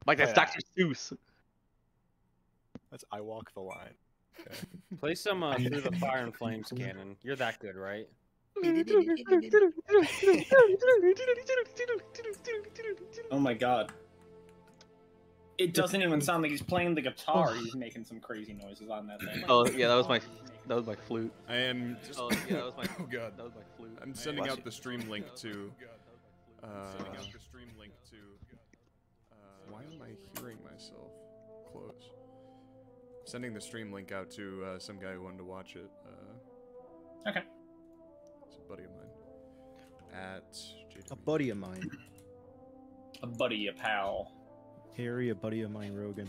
Like that's Dr. Seuss. That's I Walk the Line. Okay. Play some Through the Fire and Flames canon. You're that good, right? Oh my god. It doesn't even sound like he's playing the guitar. He's making some crazy noises on that thing. Oh yeah, that was my flute. I am just. Oh yeah, that was my. Oh god. That was my flute. I'm sending out the stream link to. Why am I hearing myself? Close. Sending the stream link out to some guy who wanted to watch it. Okay. It's a buddy of mine. At JW. A buddy of mine. A buddy, a pal. Harry, a buddy of mine, Rogan.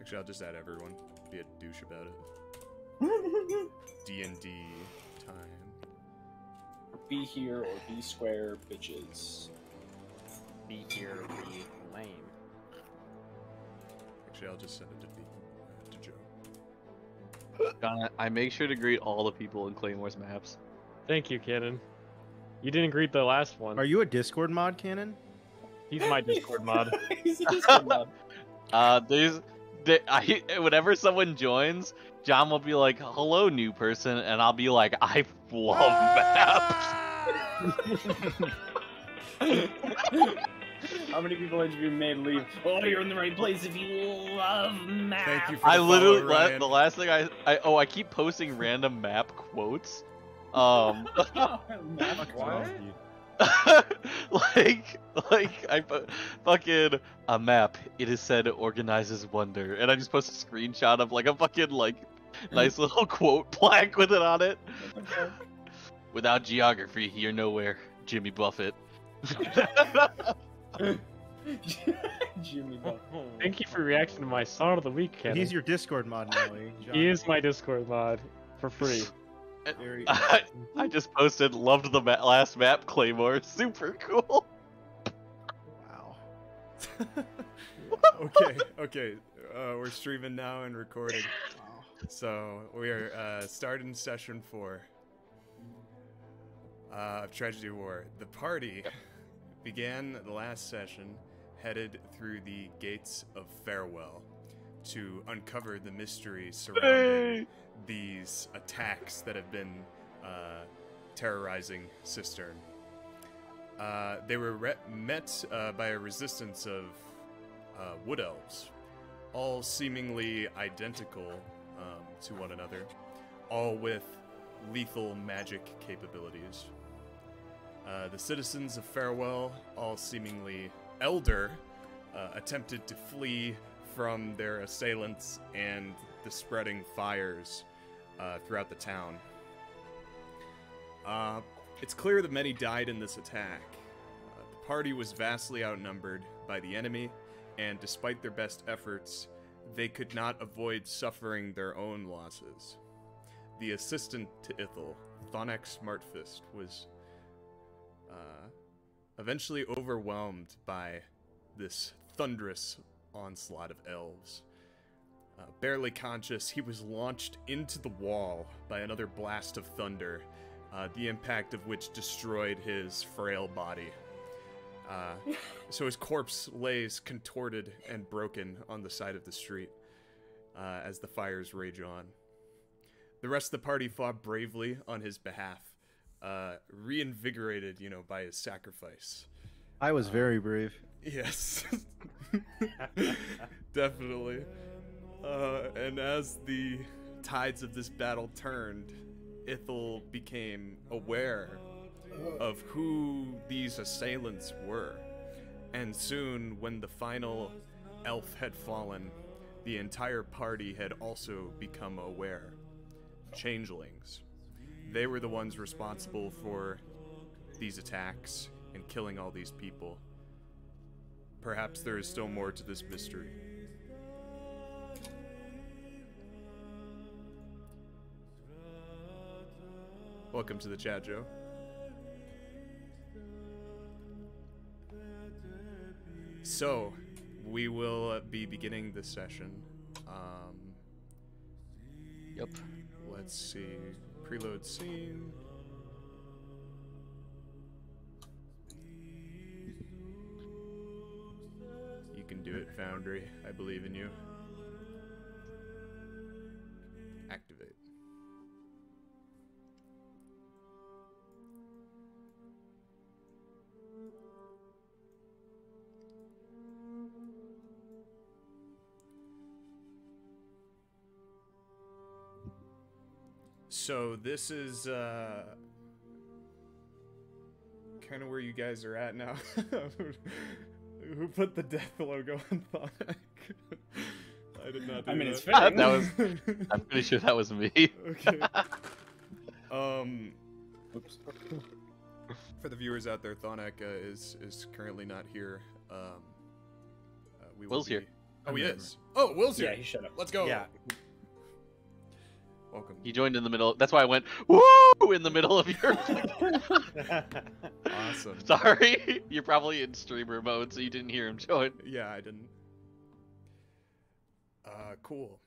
Actually, I'll just add everyone. Be a douche about it. D&D time. Be here or be square, bitches. Be here, be lame. Actually, I'll just send it to Joe. Donna, I make sure to greet all the people in Claymore's maps. Thank you, Cannon. You didn't greet the last one. Are you a Discord mod, Cannon? He's my Discord mod. He's a Discord mod. Whenever someone joins, John will be like, "Hello, new person," and I'll be like, "I love maps." How many people have you made leave? Oh, you're in the right place if you love maps. Thank you for I the literally follow, Ryan. the last thing I keep posting random map quotes. What? like I put fucking a map. It is said organizes wonder, and I just post a screenshot of like a fucking like nice little quote plaque with it on it. Okay. Without geography, you're nowhere, Jimmy Buffett. Jimmy Buffett. Thank you for your reaction to my song of the week, Cannon. He's your Discord mod now, eh? John? He is my Discord mod for free. Very I just posted, loved the last map, Claymore. Super cool. Wow. Okay. We're streaming now and recording. So we are starting session 4 of Tragedy War. The party began the last session headed through the gates of Farewell to uncover the mystery surrounding these attacks that have been terrorizing Cistern. They were met by a resistance of wood elves, all seemingly identical to one another, all with lethal magic capabilities. The citizens of Farewell, all seemingly elder, attempted to flee from their assailants and the spreading fires throughout the town. It's clear that many died in this attack. The party was vastly outnumbered by the enemy, and despite their best efforts, they could not avoid suffering their own losses. The assistant to Ithil, Thonex Smartfist, was eventually overwhelmed by this thunderous onslaught of elves. Barely conscious, he was launched into the wall by another blast of thunder, the impact of which destroyed his frail body. So his corpse lays contorted and broken on the side of the street as the fires rage on. The rest of the party fought bravely on his behalf, reinvigorated, by his sacrifice. I was very brave. Yes. Definitely. And as the tides of this battle turned, Ithil became aware of who these assailants were. And soon, when the final elf had fallen, the entire party had also become aware. Changelings. They were the ones responsible for these attacks and killing all these people. Perhaps there is still more to this mystery. Welcome to the chat, Joe. So, we will be beginning this session. Yep. Let's see. Preload scene. You can do it, Foundry. I believe in you. Activate. So this is kind of where you guys are at now. Who put the death logo on Thonic? I did not do I mean, that. it's fitting. That was. I'm pretty sure that was me. Okay. Oops. For the viewers out there, Thonic is currently not here. We will Will's be... here. Oh, he is. Oh, Will's here. Yeah, he should have. Let's go. Yeah. Welcome. He joined in the middle. That's why I went woo in the middle of your. Awesome. Sorry, you're probably in streamer mode, so you didn't hear him join. Yeah, I didn't. Cool.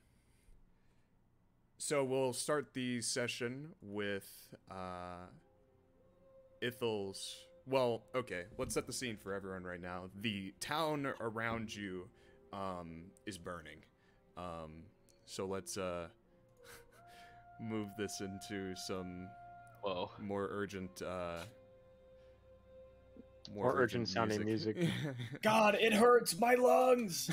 So we'll start the session with Ithel's. Well, okay. Let's set the scene for everyone right now. The town around you is burning. So let's move this into some Whoa. more urgent More urgent sounding music. God, it hurts my lungs.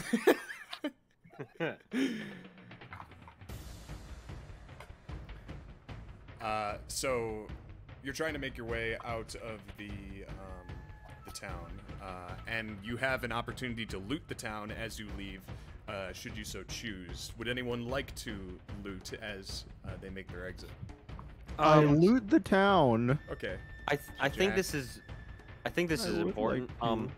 So you're trying to make your way out of the town, and you have an opportunity to loot the town as you leave, should you so choose. Would anyone like to loot as they make their exit? Loot the town. Okay. I think Jack. this is would important. like to.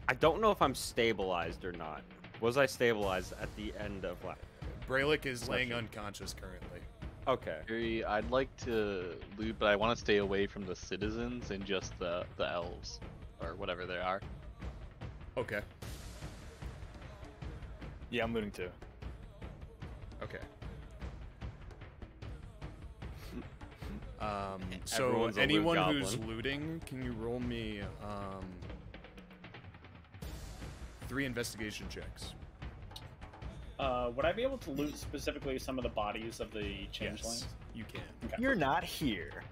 I don't know if I'm stabilized or not. Was I stabilized at the end of last? Brelikk is laying unconscious currently. Okay. Yuri, I'd like to loot, but I want to stay away from the citizens and just the elves or whatever they are. Okay. Yeah, I'm looting too. Okay. So Everyone's a loot anyone who's goblin. looting, can you roll me 3 investigation checks? Would I be able to loot specifically some of the bodies of the changelings? Yes, you can. Okay. You're not here.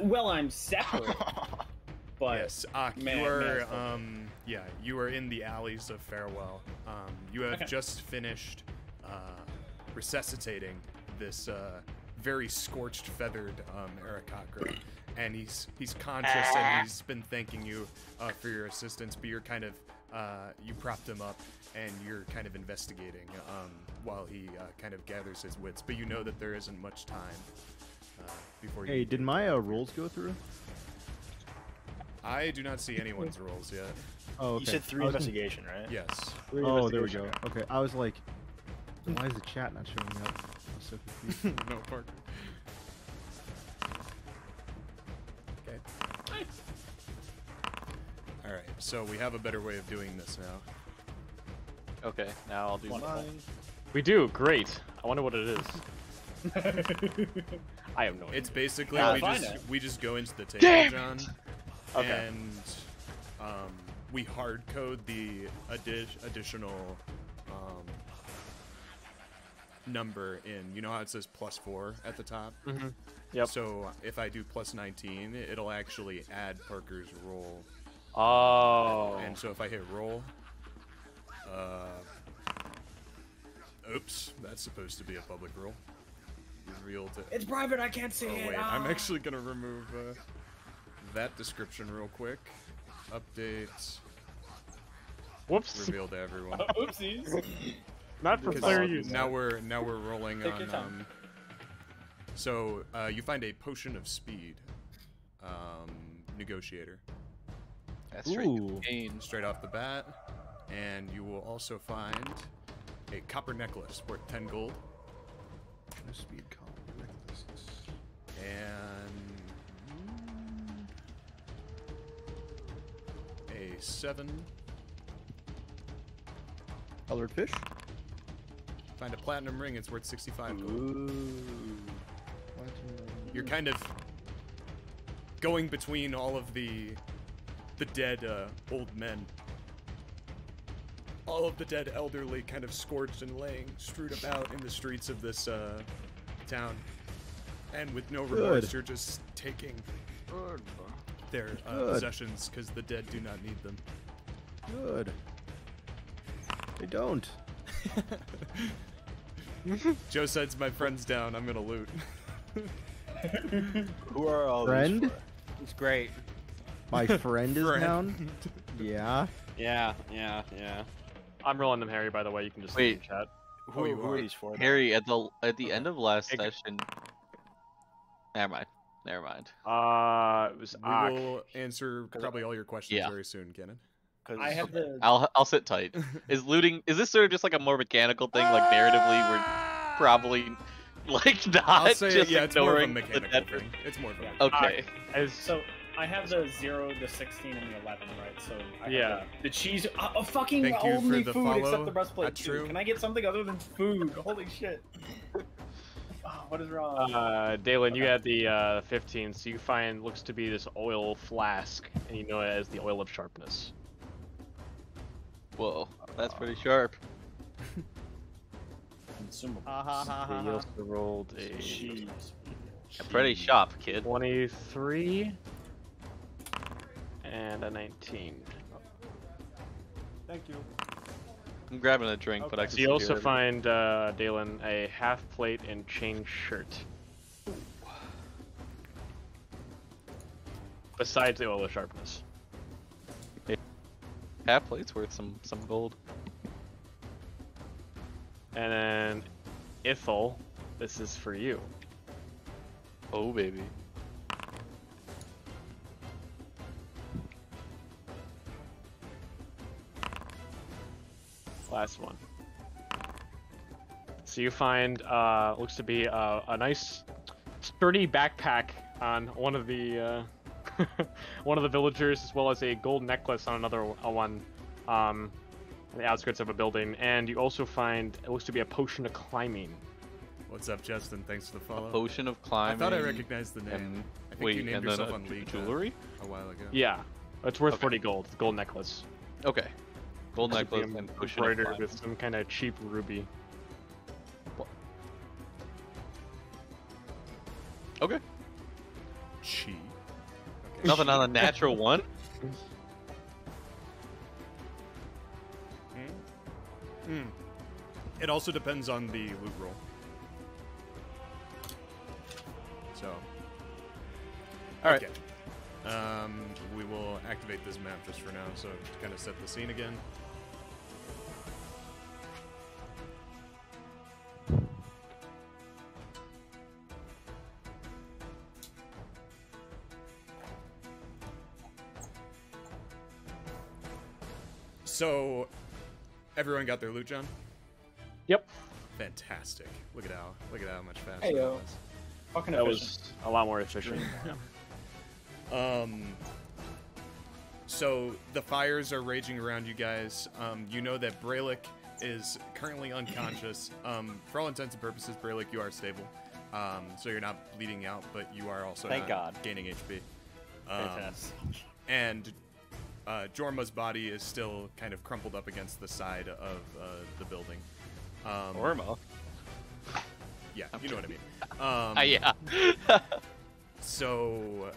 Well, I'm separate, but Yes, man, you are. man, okay. Yeah, you are in the alleys of Farewell. You have Okay. just finished resuscitating this very scorched, feathered Arakocra, and he's conscious and he's been thanking you for your assistance. But you're kind of you propped him up and you're kind of investigating while he kind of gathers his wits. But you know that there isn't much time before you. Hey, did my rules go through? I do not see anyone's rolls yet. Oh, okay. You said 3 I was- investigation, right? Yes. Oh, there we go. Okay, I was like, why is the chat not showing up? I'm so confused. No, Parker. Okay. Alright, so we have a better way of doing this now. Okay, now I'll do Wonderful. mine. We do. Great. I wonder what it is. I have no idea. It's basically I'll we find just it. we just go into the table, Damn John, Okay. and we hard code the additional number in. You know how it says +4 at the top? Mm-hmm. Yep. So if I do +19, it'll actually add Parker's roll. Oh. And so if I hit roll, oops, that's supposed to be a public roll. Revealed it. it's private. I can't see Oh it. wait, Ah. I'm actually gonna remove that description real quick. Update. Whoops. Reveal to everyone. Oopsies. Not for Because player use. now we're rolling Take your on. time. So you find a potion of speed. Negotiator. That's straight Ooh. gain. Straight off the bat, and you will also find a copper necklace worth 10 gold. No speed call. And a 7. Colored fish. Find a platinum ring, it's worth 65 gold. Ooh. You're kind of going between all of the dead old men. all of the dead elderly kind of scorched and laying, strewed about in the streets of this town. And with no remorse, you're just taking their possessions because the dead do not need them. Good. They don't. Joe sets my friends down. I'm gonna loot. Who are all Friend? these for? It's great. My friend is Friend. down? Yeah. Yeah. I'm rolling them, Harry. By the way, you can just Wait. see in chat. Oh, you Who are? are these for? then? Harry, at the end of last Hey, session. Never mind. It was We Ak. will answer probably all your questions Yeah. very soon, Cannon. 'Cause I have the. I'll sit tight. Is this sort of just like a more mechanical thing? Like narratively, we're probably like not I'll say just yeah, it's more of a ignoring the mechanical dead thing. It's more of a Yeah. Okay. As So I have the 0, the 16, and the 11, right? So I have Yeah. the cheese. Fucking Thank you only for the food follow. except the breastplate. That's too. true. Can I get something other than food? Holy shit! Oh, what is wrong? Daelin, you had the 15, so you find looks to be this oil flask, and you know it as the oil of sharpness. Whoa, that's pretty sharp. Consumable. So you also rolled a Cheese. Pretty sharp, kid. 23 and a 19. Thank you. I'm grabbing a drink, but I Okay. can So you still also hear everything. find, Daelin, a half plate and chain shirt. Besides the oil of sharpness. Half plate's worth some gold. And then, Ithel, this is for you. Oh baby. Last one. So you find, looks to be a nice, sturdy backpack on one of the, one of the villagers, as well as a gold necklace on another one, on the outskirts of a building. And you also find, it looks to be a potion of climbing. What's up, Justin? Thanks for the follow. Potion of I climbing. thought I recognized the name. And I think wait, you named and then yourself on League jewelry. a while ago. Yeah, it's worth Okay. 40 gold, the gold necklace. Okay. Gold Looks to be necklace and potion of embroidered climbing. with some kind of cheap ruby. Okay. Chi. Okay. Nothing on a natural one. It also depends on the loot roll. So. Alright. Okay. We will activate this map just for now, so to kind of set the scene again. So, everyone got their loot, John? Yep. Fantastic. Look at how much faster Hey, that yo. was. Fucking That efficient. was a lot more efficient. Yeah. So the fires are raging around you guys. You know that Brelikk is currently unconscious. For all intents and purposes, Brelikk, you are stable. So you're not bleeding out, but you are also Thank not God. gaining HP. Fantastic. And Jorma's body is still kind of crumpled up against the side of the building. Jorma. Yeah, you know what I mean. Yeah. So,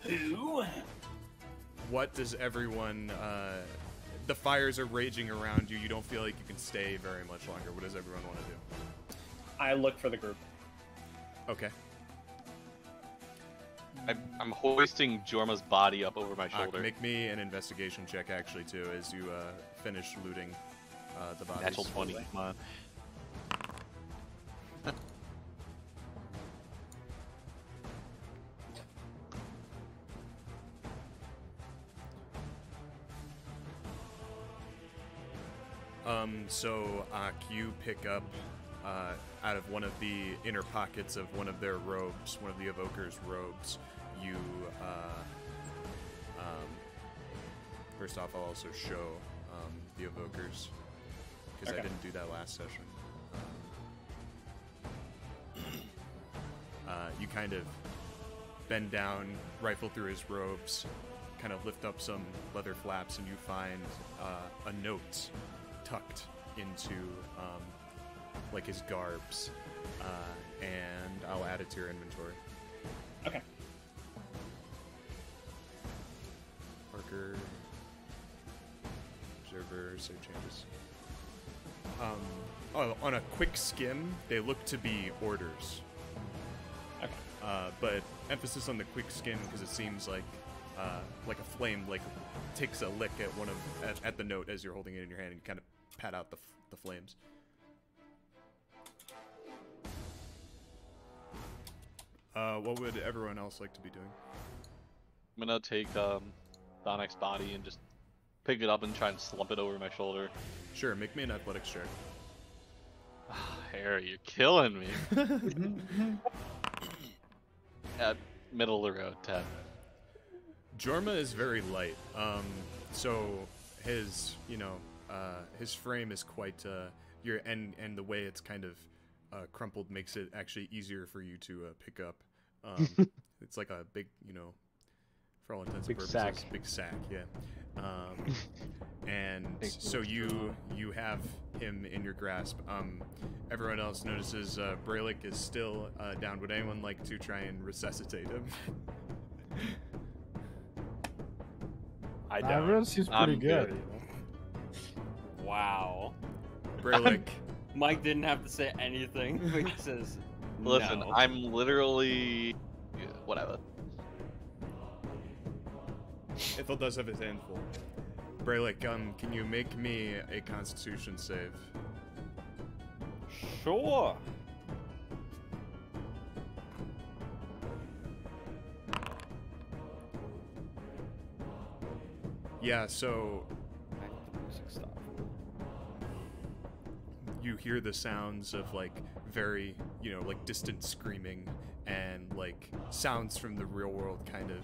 Who? what does everyone? The fires are raging around you. You don't feel like you can stay very much longer. What does everyone want to do? I look for the group. Okay. I'm hoisting Jorma's body up over my shoulder. Make me an investigation check, actually, too, as you finish looting the bodies. Natural 20. Come on. So, you pick up out of one of the inner pockets of one of their robes, one of the evoker's robes, you, first off, I'll also show the evokers, because I Okay. didn't do that last session. You kind of bend down, rifle through his robes, kind of lift up some leather flaps, and you find a note tucked into like his garbs, and I'll add it to your inventory. Okay. Parker, observer, save changes. On a quick skim, they look to be orders. Okay. But emphasis on the quick skim because it seems like a flame takes a lick at the note as you're holding it in your hand and kind of pat out the flames. What would everyone else like to be doing? I'm gonna take Donic's body and just pick it up and try and slump it over my shoulder. Sure, make me an athletics check. Harry, you're killing me. At middle of the road, 10. Jorma is very light, so his his frame is quite and the way it's kind of crumpled makes it actually easier for you to pick up. It's like a big, for all intents and purposes, big sack, yeah. And so you have him in your grasp. Everyone else notices Brelikk is still down. Would anyone like to try and resuscitate him? I don't. Everyone seems pretty I'm good. Wow. Brelikk. Mike didn't have to say anything. He says, Listen, no. I'm literally... whatever. Ithel does have his hand full. Brelikk, can you make me a Constitution save? Sure. Yeah, so you hear the sounds of very, distant screaming and sounds from the real world kind of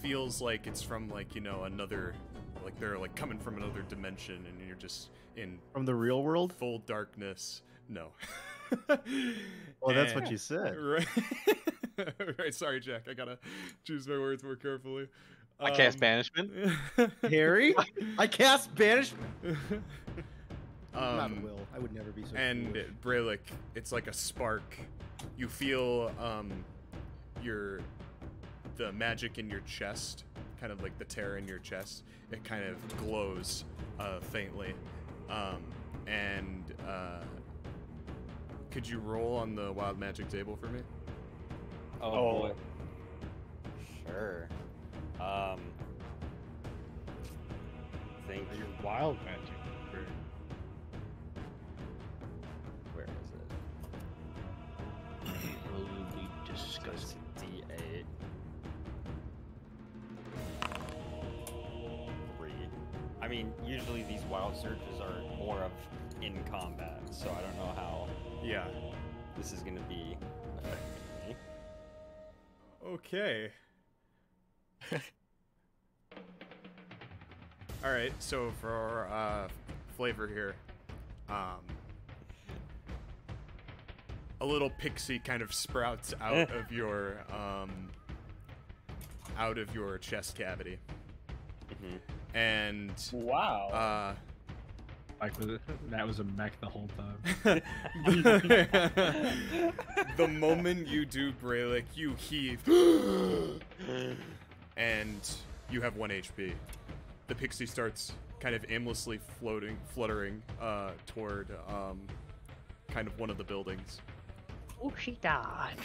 feels like it's from another, they're coming from another dimension and you're just in From the real world? full darkness. No. Well, that's what you said. Right. Right. Sorry, Jack. I gotta choose my words more carefully. I cast banishment. Harry? I cast banishment. Not Um, Will. I would never be so and foolish. Brelikk, it's like a spark. You feel the magic in your chest, kind of like the tear in your chest. It kind of glows faintly. Could you roll on the wild magic table for me? Oh boy. Sure. Think Your wild magic. where is it? Holy disgusting. D8. 3. I mean, usually these wild surges are more of in combat, so I don't know how Yeah. this is gonna be affecting me. Okay. All right. So for flavor here, a little pixie kind of sprouts out of your chest cavity, and Wow. Like, that was a mech the whole time. the moment you do, Brelikk, you heave, and you have 1 HP. The pixie starts kind of aimlessly fluttering toward kind of one of the buildings. Oh, she died.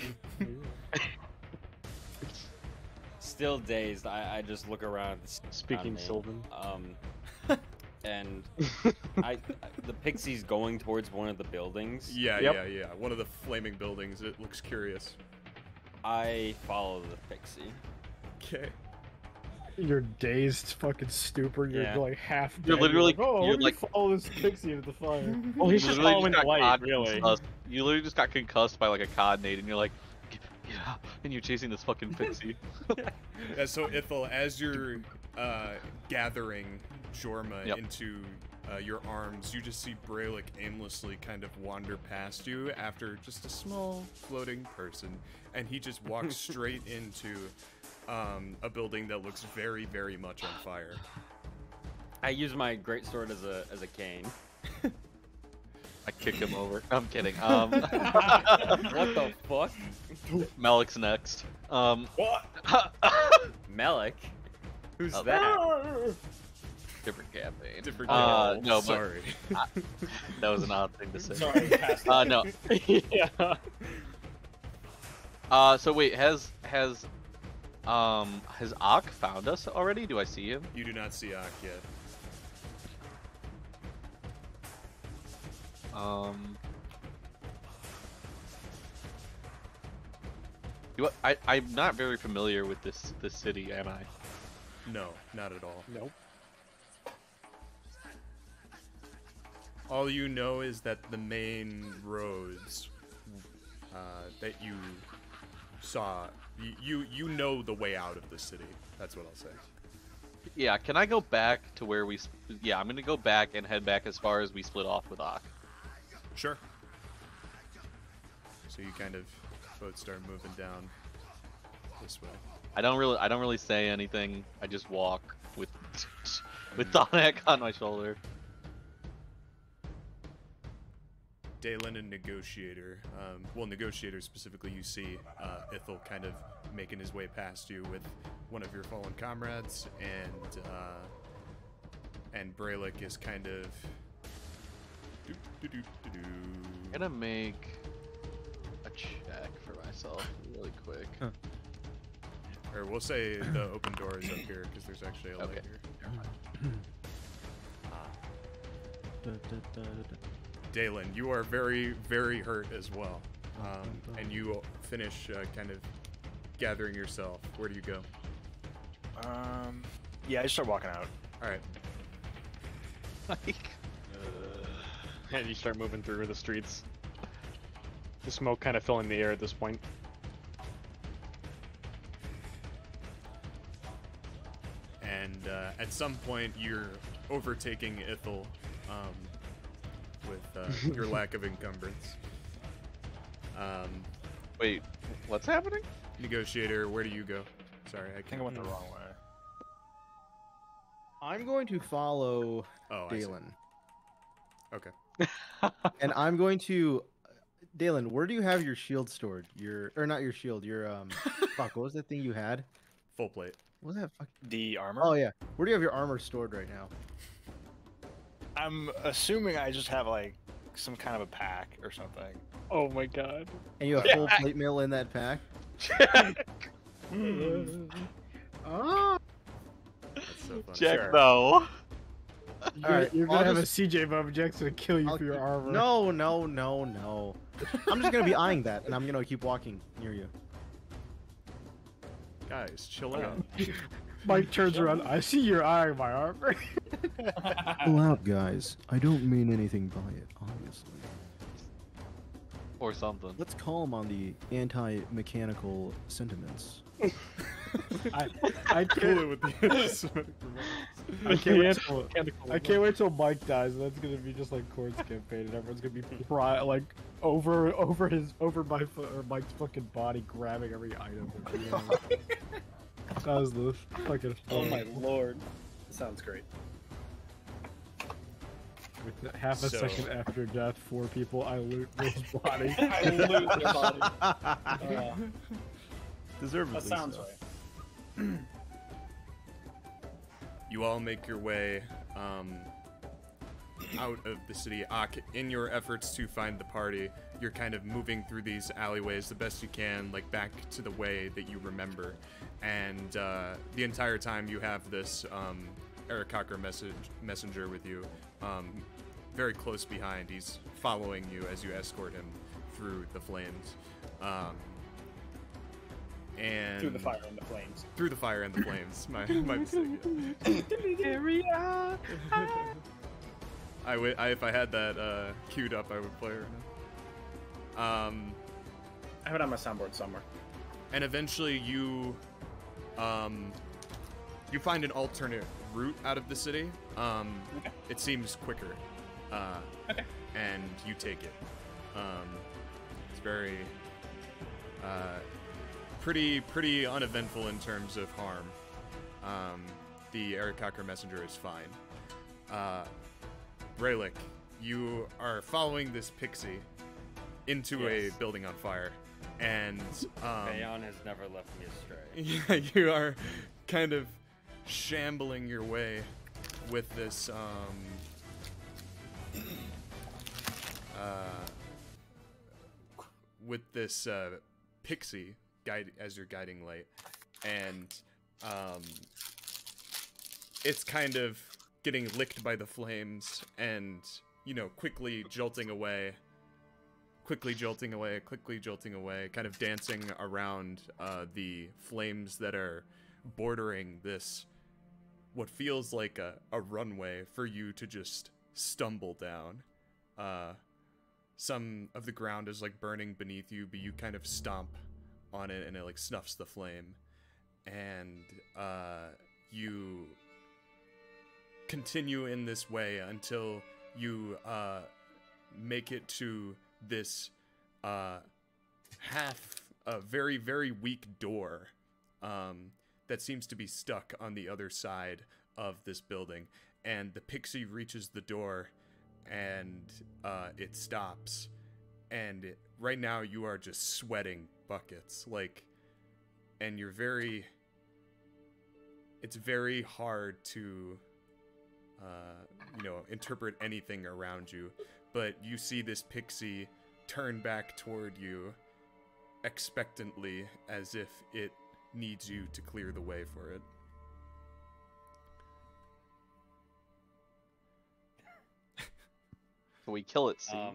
Still dazed, I just look around. Speaking me. Sylvan. And the pixie's going towards one of the buildings. Yeah, Yep. yeah. One of the flaming buildings. It looks curious. I follow the pixie. Okay. You're dazed, fucking stupor. You're Yeah. like half dead. You're literally- like, oh, you're let me like- follow this pixie into the fire. Oh, he's just Literally following the got light, cod really. concussed. You literally just got concussed by a cod nade, and you're like, And you're chasing this fucking pixie. Yeah, so Ithil, as you're gathering Jorma Yep. into your arms, you just see Brelikk aimlessly kind of wander past you after just a small floating person, and he just walks straight into a building that looks very, very much on fire. I use my greatsword as a cane. I kick him over. I'm kidding. What the fuck? Malik's next. What? Melik? Who's Oh, that? Different campaign. Different no, but sorry. that was an odd thing to say. Sorry, passed No. Yeah. So wait, has Ak found us already? Do I see him? You do not see Ak yet. I'm not very familiar with this city, am I? No, not at all. Nope. All you know is that the main roads that you saw, you know the way out of the city. That's what I'll say. Yeah, can I go back to where we... Yeah, I'm gonna go back and head back as far as we split off with Ak. Sure. So you kind of both start moving down this way. I don't really say anything. I just walk with Donak on my shoulder. Daelin and Negotiator. Well, Negotiator specifically, you see Ithil kind of making his way past you with one of your fallen comrades, and Brelikk is kind of. I'm gonna make a check for myself really quick. Huh. Or we'll say the open door is up here because there's actually a light Okay. here. Da, da, da, da. Daelin, you are very, very hurt as well, and you finish kind of gathering yourself. Where do you go? Yeah, I just start walking out. All right. And you start moving through the streets. The smoke kind of filling the air at this point. And at some point, you're overtaking Ithil with your lack of encumbrance. Wait, what's happening? Negotiator, where do you go? Sorry, I I think can't. I went the wrong way. I'm going to follow Oh, I see. Daelin. Okay. And I'm going to... Daelin, where do you have your shield stored? Or not your shield, your... Fuck, what was that thing you had? Full plate. What was that fuck? The armor? Oh, yeah. Where do you have your armor stored right now? I'm assuming I just have like some kind of a pack or something. Oh my god. And you have full plate mail in that pack? Oh. That's so funny. Check Sure. though. Alright, You're gonna I'll have just- a CJ Bub Jackson kill you I'll for your keep- armor. No, no, no, no. I'm just gonna be eyeing that, and I'm gonna keep walking near you. Guys, chill out. Mike turns around. I see you're eyeing my armor. Chill out, guys. I don't mean anything by it, obviously. Or something. Let's calm on the anti-mechanical sentiments. I Cool can't. it with the I can't wait till. Mechanical I can't wait till Mike dies, and that's gonna be just like Cord's campaign, and everyone's gonna be like over Mike's fucking body, grabbing every item. That was the fucking. Oh my lord. Sounds great. With half a So- second after death, 4 people. I loot this body. I loot their body. Deservedly That sounds so. right. You all make your way out of the city. In your efforts to find the party, you're kind of moving through these alleyways the best you can, like back to the way that you remember. And the entire time you have this Eric Cocker messenger with you, very close behind. He's following you as you escort him through the flames. And Through the fire and the flames. Through the fire and the flames. My mistake. Yeah. If I had that queued up, I would play right now. I have it on my soundboard somewhere. And eventually you find an alternate route out of the city. Okay. It seems quicker. Okay. And you take it. It's very pretty uneventful in terms of harm. The Arakakra messenger is fine. Brelikk, you are following this pixie into a building on fire, and Baeon has never left me astray. yeah, you are kind of shambling your way with this pixie guide as your guiding light, and it's kind of getting licked by the flames and, you know, quickly jolting away, kind of dancing around the flames that are bordering this, what feels like a runway for you to just stumble down. Some of the ground is like burning beneath you, but you kind of stomp on it and it like snuffs the flame. And you continue in this way until you make it to this very, very weak door that seems to be stuck on the other side of this building. And the pixie reaches the door and it stops. And right now you are just sweating buckets, like, and you're it's very hard to interpret anything around you, but you see this pixie turn back toward you expectantly, as if it needs you to clear the way for it. Can we kill it, see?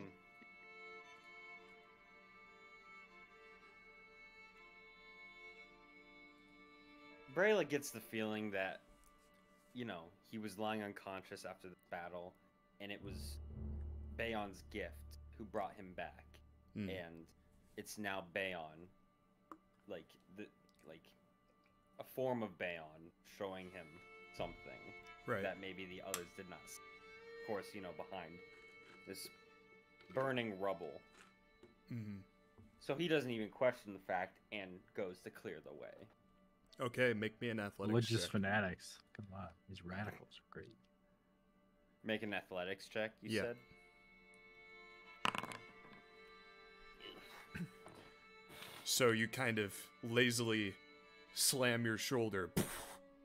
Brelikk gets the feeling that, you know, he was lying unconscious after the battle, and it was Baeon's gift who brought him back, and it's now Baeon, like a form of Baeon showing him something that maybe the others did not see. Of course, you know, behind this burning rubble. So he doesn't even question the fact and goes to clear the way. Okay, make me an athletics Religious check. fanatics. Come on, these radicals are great. Make an athletics check, you said? So you kind of lazily slam your shoulder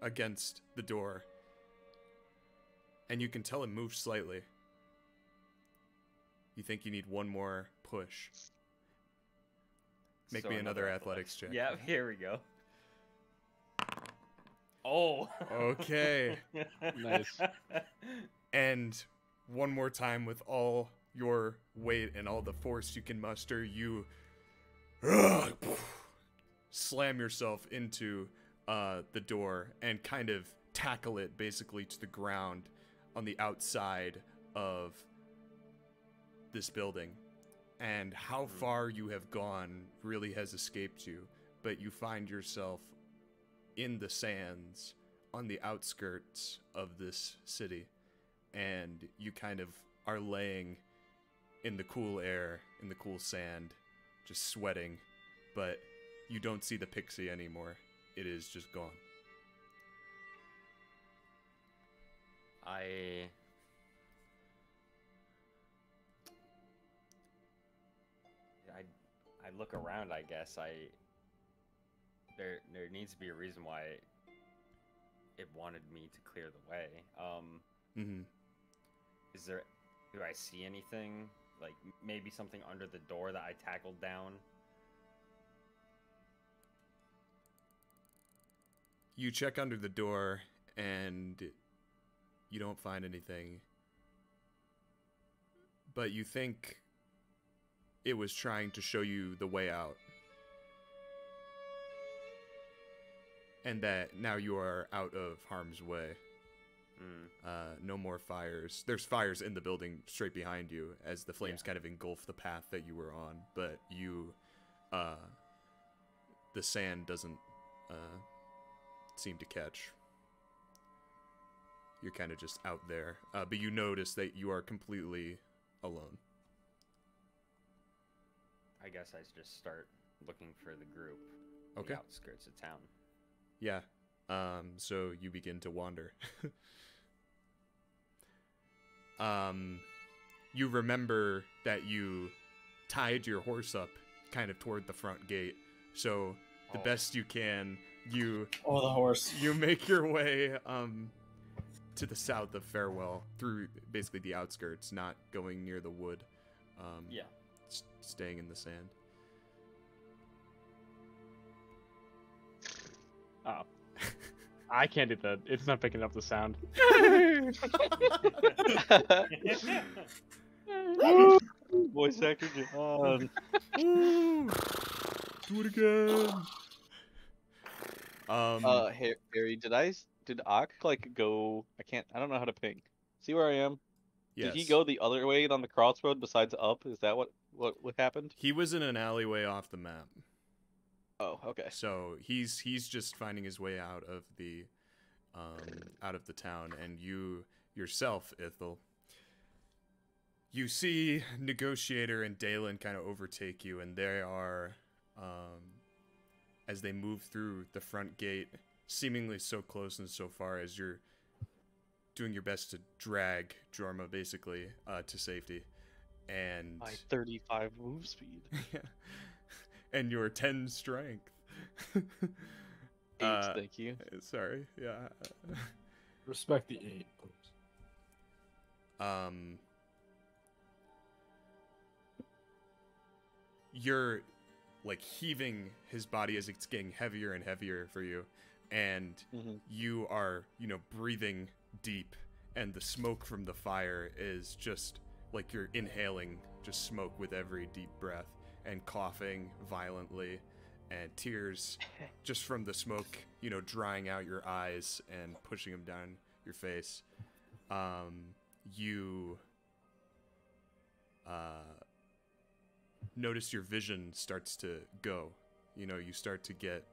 against the door. And you can tell it moves slightly. You think you need one more push. Make me another athletics check. Yeah, here we go. Oh. Okay. Nice. And one more time, with all your weight and all the force you can muster, you slam yourself into the door and kind of tackle it basically to the ground on the outside of this building. And how far you have gone really has escaped you, but you find yourself in the sands on the outskirts of this city, and you kind of are laying in the cool air, in the cool sand, just sweating, but you don't see the pixie anymore. It is just gone. I look around, I guess. There needs to be a reason why it wanted me to clear the way. Do I see anything? Like, maybe something under the door that I tackled down? You check under the door, and you don't find anything. But you think it was trying to show you the way out. And that now you are out of harm's way. No more fires. There's fires in the building straight behind you as the flames kind of engulf the path that you were on. But you, the sand doesn't seem to catch. You're kind of just out there, but you notice that you are completely alone. I guess I just start looking for the group. Okay. The outskirts of town. Yeah. So you begin to wander. You remember that you tied your horse up kind of toward the front gate. So the best you can, you the horse. You make your way to the south of Farewell through basically the outskirts, not going near the wood. Yeah. Staying in the sand. Oh. I can't do that. It's not picking up the sound. Voice actor John. Do it again. Harry, did Ak like go? I don't know how to ping. See where I am? Yes. Did he go the other way on the crossroad besides up? Is that what happened? He was in an alleyway off the map. Oh, okay. So he's just finding his way out of the town, and you yourself, Ithel, you see Negotiator and Daelin kind of overtake you, and they are, as they move through the front gate, seemingly so close and so far as you're doing your best to drag Jorma basically to safety, and My 35 move speed. yeah, and your 10 strength. 8, thank you. Sorry, yeah. Respect the 8, please. You're like heaving his body as it's getting heavier and heavier for you, and you are, breathing deep, and the smoke from the fire is just like you're inhaling just smoke with every deep breath, and coughing violently, and tears just from the smoke, drying out your eyes and pushing them down your face. You notice your vision starts to go. You start to get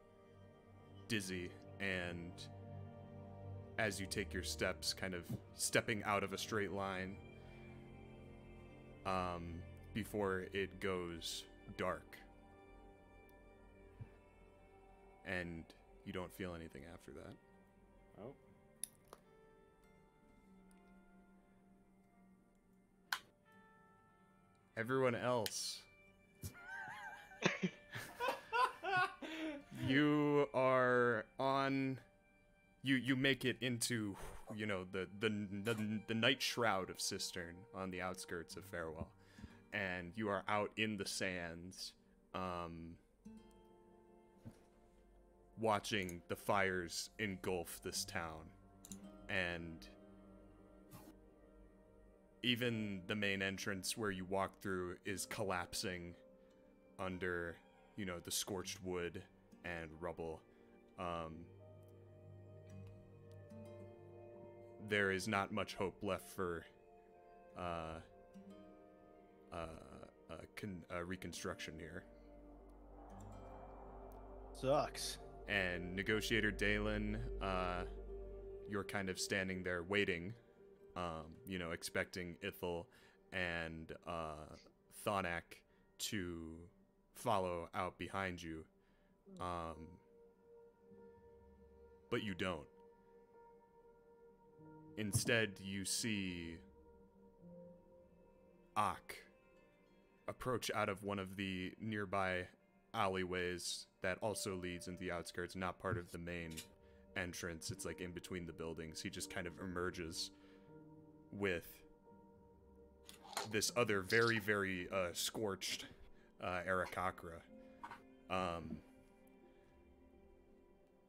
dizzy, and as you take your steps, kind of stepping out of a straight line, before it goes dark. And you don't feel anything after that. Oh. Everyone else. You are on... You make it into, the night shroud of Cistern on the outskirts of Farewell. And you are out in the sands, watching the fires engulf this town. And even the main entrance where you walk through is collapsing under, the scorched wood and rubble. There is not much hope left for reconstruction here. Sucks. And Negotiator Daelin, you're kind of standing there waiting, expecting Ithel and Thonak to follow out behind you. But you don't. Instead, you see Ak approach out of one of the nearby alleyways that also leads into the outskirts, not part of the main entrance. It's like in between the buildings. He just kind of emerges with this other very, very scorched Aarakocra.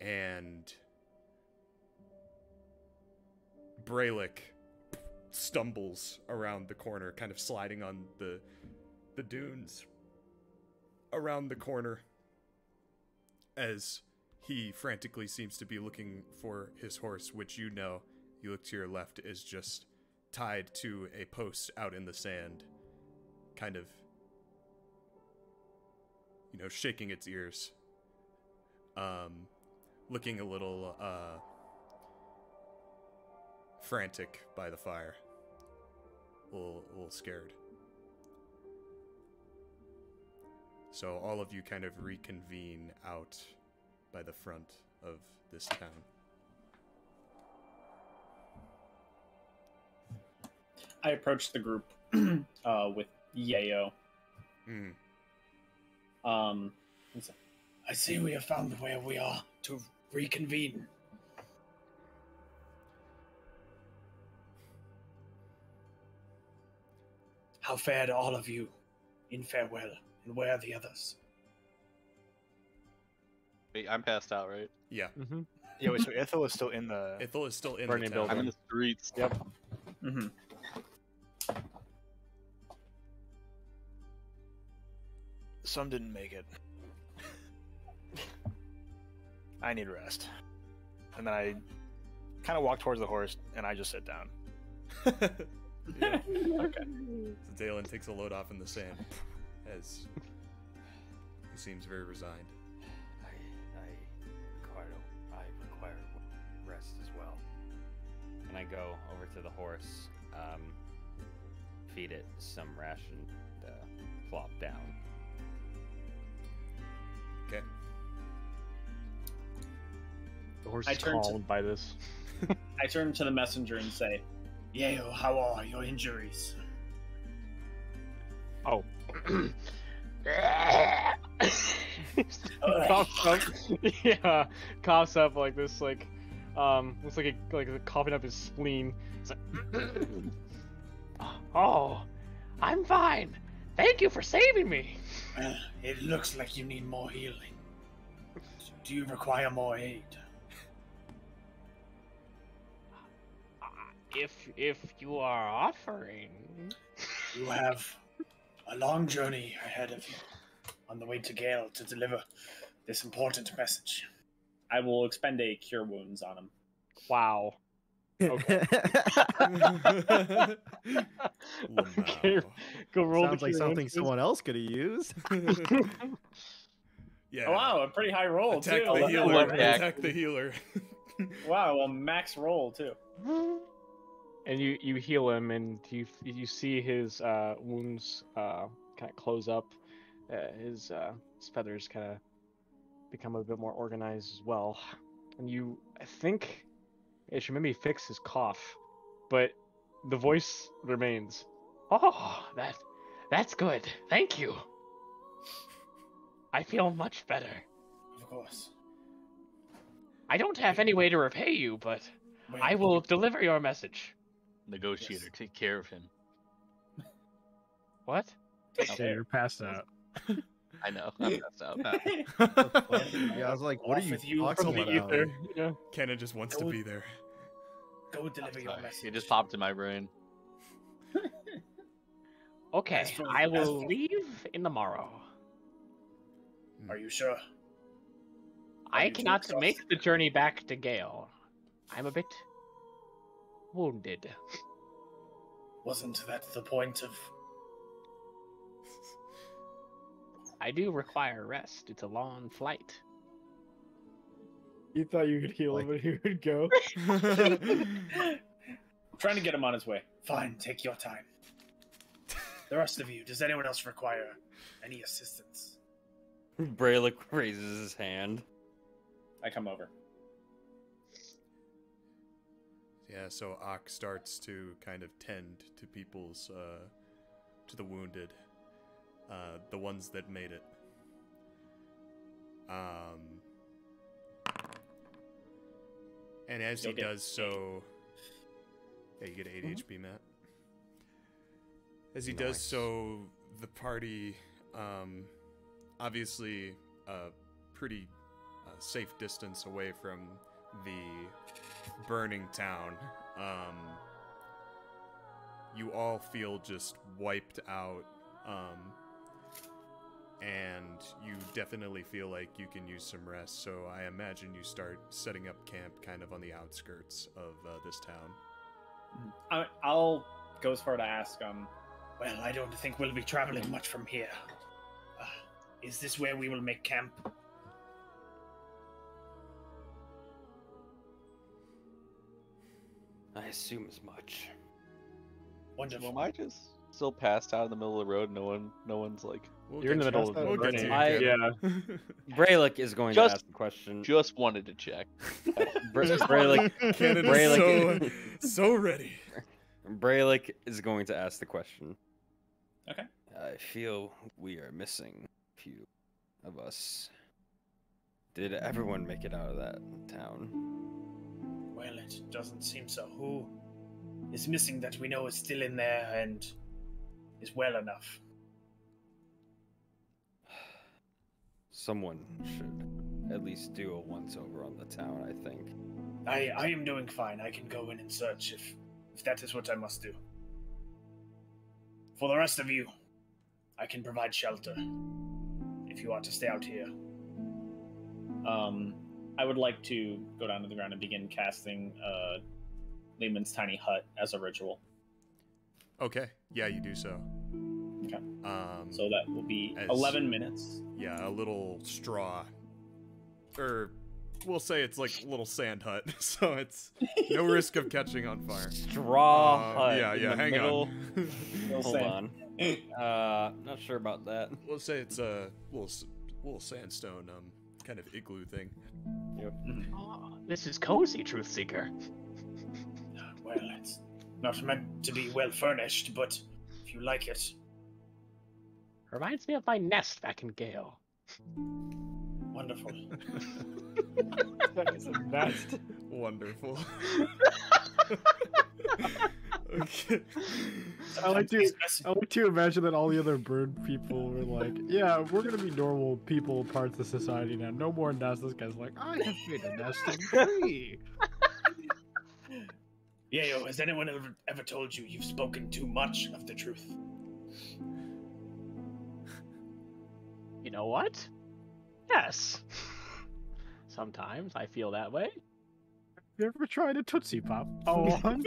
And Brelikk stumbles around the corner, kind of sliding on the dunes around the corner, as he frantically seems to be looking for his horse, which you look to your left, is just tied to a post out in the sand, kind of, shaking its ears looking a little frantic by the fire, a little scared. So all of you kind of reconvene out by the front of this town. I approached the group with Yayo. And said, I see we have found where we are to reconvene. How fared all of you in farewell, and where are the others? Wait, I'm passed out, right? Yeah. Mm-hmm. Yeah, wait, so Ithil is still in the... Ithil is still in Burning the town. building. I'm in the streets. Yep. Mm-hmm. Some didn't make it. I need rest. And then I kind of walk towards the horse, and I just sit down. Yeah. Okay. So Daelin takes a load off in the sand as he seems very resigned. I require rest as well. And I go over to the horse, feed it some ration, plop down. Okay. The horse I is turn to- calmed by this. I turn to the messenger and say, Yayo, how are your injuries? Oh. coughs up. Yeah, coughs up like this, like, looks like a coughing up his spleen. It's like, oh, I'm fine. Thank you for saving me. It looks like you need more healing. Do you require more aid? If you are offering, You have a long journey ahead of you on the way to Gale to deliver this important message. I will expend a cure wounds on him. Wow. Okay. Okay, go roll Sounds the like cure something wounds. someone else could have used. Yeah. Oh, wow, a pretty high roll, Attack too. the healer. Love that. Attack the healer. Wow, a max roll, too. And you heal him, and you see his wounds kind of close up. His feathers kind of become a bit more organized as well. And I think it should maybe fix his cough, but the voice remains. oh, that's good. Thank you. I feel much better. Of course. I don't have any way to repay you, but Wait, I will deliver your message. Negotiator, Yes. take care of him. What? So you're passed out. I know, I'm passed out now. Yeah, I was like, what are Off you with you talking from the about? Ether. Yeah. Kenna just wants to be there. Go deliver your Sorry, message. it just popped in my brain. Okay, As for- I as will for- leave in the morrow. Are you sure? I you too cannot exhausted? make the journey back to Gale. I'm a bit wounded. Wasn't that the point of... I do require rest. It's a long flight. You thought you could heal him, Like- and he would go. Trying to get him on his way. Fine, take your time. The rest of you, does anyone else require any assistance? Brelikk raises his hand. I come over. Yeah, so Ak starts to kind of tend to people's, to the wounded, the ones that made it. And as he You'll get does so, yeah, you get 8 HP, Matt. As he does Nice. so, the party, obviously, a pretty safe distance away from the burning town, you all feel just wiped out, and you definitely feel like you can use some rest, so I imagine you start setting up camp kind of on the outskirts of this town. I'll go as far to ask, well, I don't think we'll be traveling much from here. Is this where we will make camp? I assume as much. Wonderful. Well, am I just still passed out in the middle of the road? No one's like. We'll You're in get the you- middle of we'll get to you, I- Cannon. Brelikk is going Just- to ask the question. Just wanted to check. Brelikk, Cannon Brelikk- is so ready. Brelikk is going to ask the question. Okay. I feel we are missing a few of us. Did everyone make it out of that town? Well, it doesn't seem so. Who is missing that we know is still in there and is well enough? Someone should at least do a once-over on the town, I think. I am doing fine. I can go in and search if that is what I must do. For the rest of you, I can provide shelter if you want to stay out here. I would like to go down to the ground and begin casting Lehman's tiny hut as a ritual. Okay, yeah, you do so. Okay. So that will be as- 11 minutes. Yeah, a little straw, or we'll say it's like a little sand hut, so it's no risk of catching on fire. Straw hut. Yeah, in yeah. the Hang middle. on. Hold on. Not sure about that. We'll say it's a little sandstone kind of igloo thing. Yep. Oh, this is cozy, Truth Seeker. Well, it's not meant to be well furnished, but if you like it. Reminds me of my nest back in Gale. Wonderful. That is a nest. Wonderful. Okay. I like to imagine that all the other bird people were like, yeah, we're gonna be normal people, parts of society now. No more nests. This guy's like, I have made a nest in tree. Yeah, has anyone ever told you you've spoken too much of the truth? You know what? Yes. Sometimes I feel that way. You ever tried a Tootsie Pop? Oh, Well,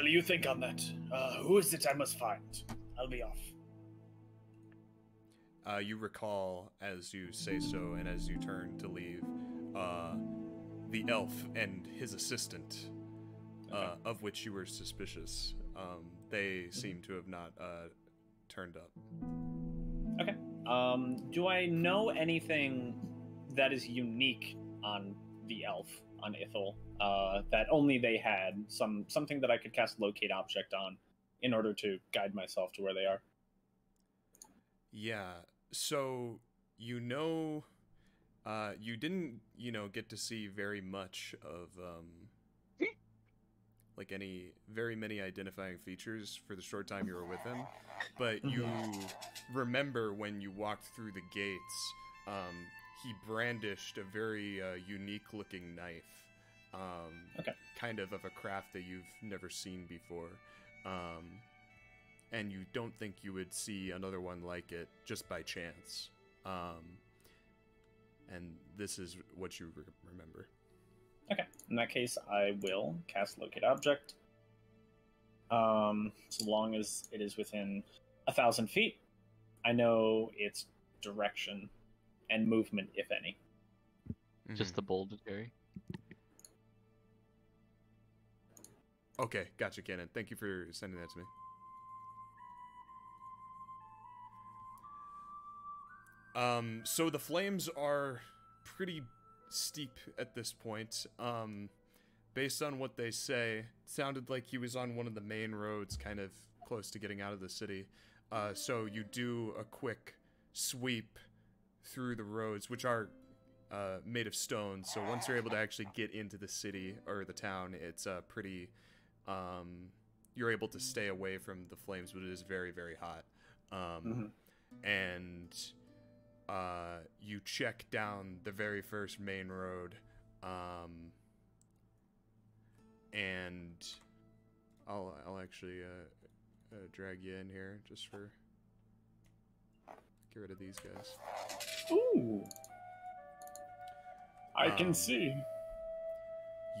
you think on that. Who is it I must find? I'll be off. You recall as you say so, and as you turn to leave, the elf and his assistant, of which you were suspicious. They seem to have not turned up. Okay. Do I know anything that is unique on the elf, on Ithil, that only they had? Something that I could cast Locate Object on in order to guide myself to where they are? Yeah, so you know, you didn't, get to see very much of, like very many identifying features for the short time you were with him, but you remember when you walked through the gates, he brandished a very unique-looking knife, kind of a craft that you've never seen before, and you don't think you would see another one like it just by chance, and this is what you remember. Okay, in that case, I will cast Locate Object. So long as it is within 1,000 feet, I know its direction and movement, if any. Just the bolded area. Okay, gotcha, Cannon. Thank you for sending that to me. So the flames are pretty steep at this point. Based on what they say, it sounded like he was on one of the main roads, kind of close to getting out of the city. So you do a quick sweep through the roads, which are made of stone. So once you're able to actually get into the city or the town, it's pretty. You're able to stay away from the flames, but it is very, very hot. And you check down the very first main road, and I'll actually drag you in here just for get rid of these guys. Ooh, I can see.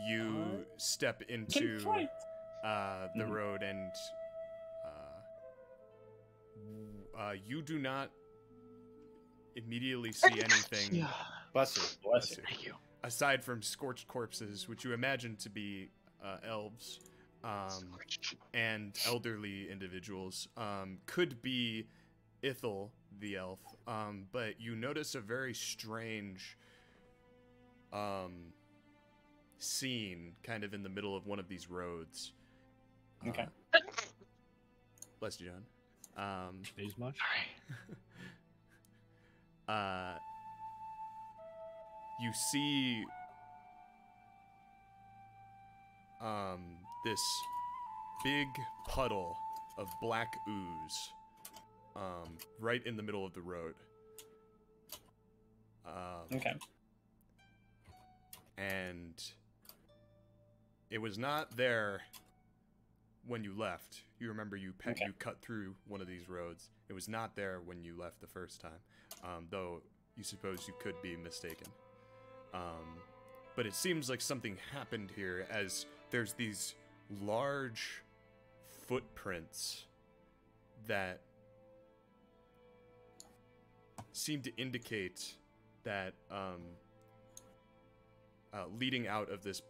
You step into the road, and you do not immediately see anything. Bless you. Bless you. Thank you. aside from scorched corpses, which you imagine to be elves and elderly individuals, could be Ithil the elf, but you notice a very strange scene kind of in the middle of one of these roads. Okay. Bless you, John. Stays much? You see this big puddle of black ooze right in the middle of the road. Okay. And it was not there when you left. You remember you cut through one of these roads. It was not there when you left the first time, though you suppose you could be mistaken. But it seems like something happened here, as there's these large footprints that seem to indicate that leading out of this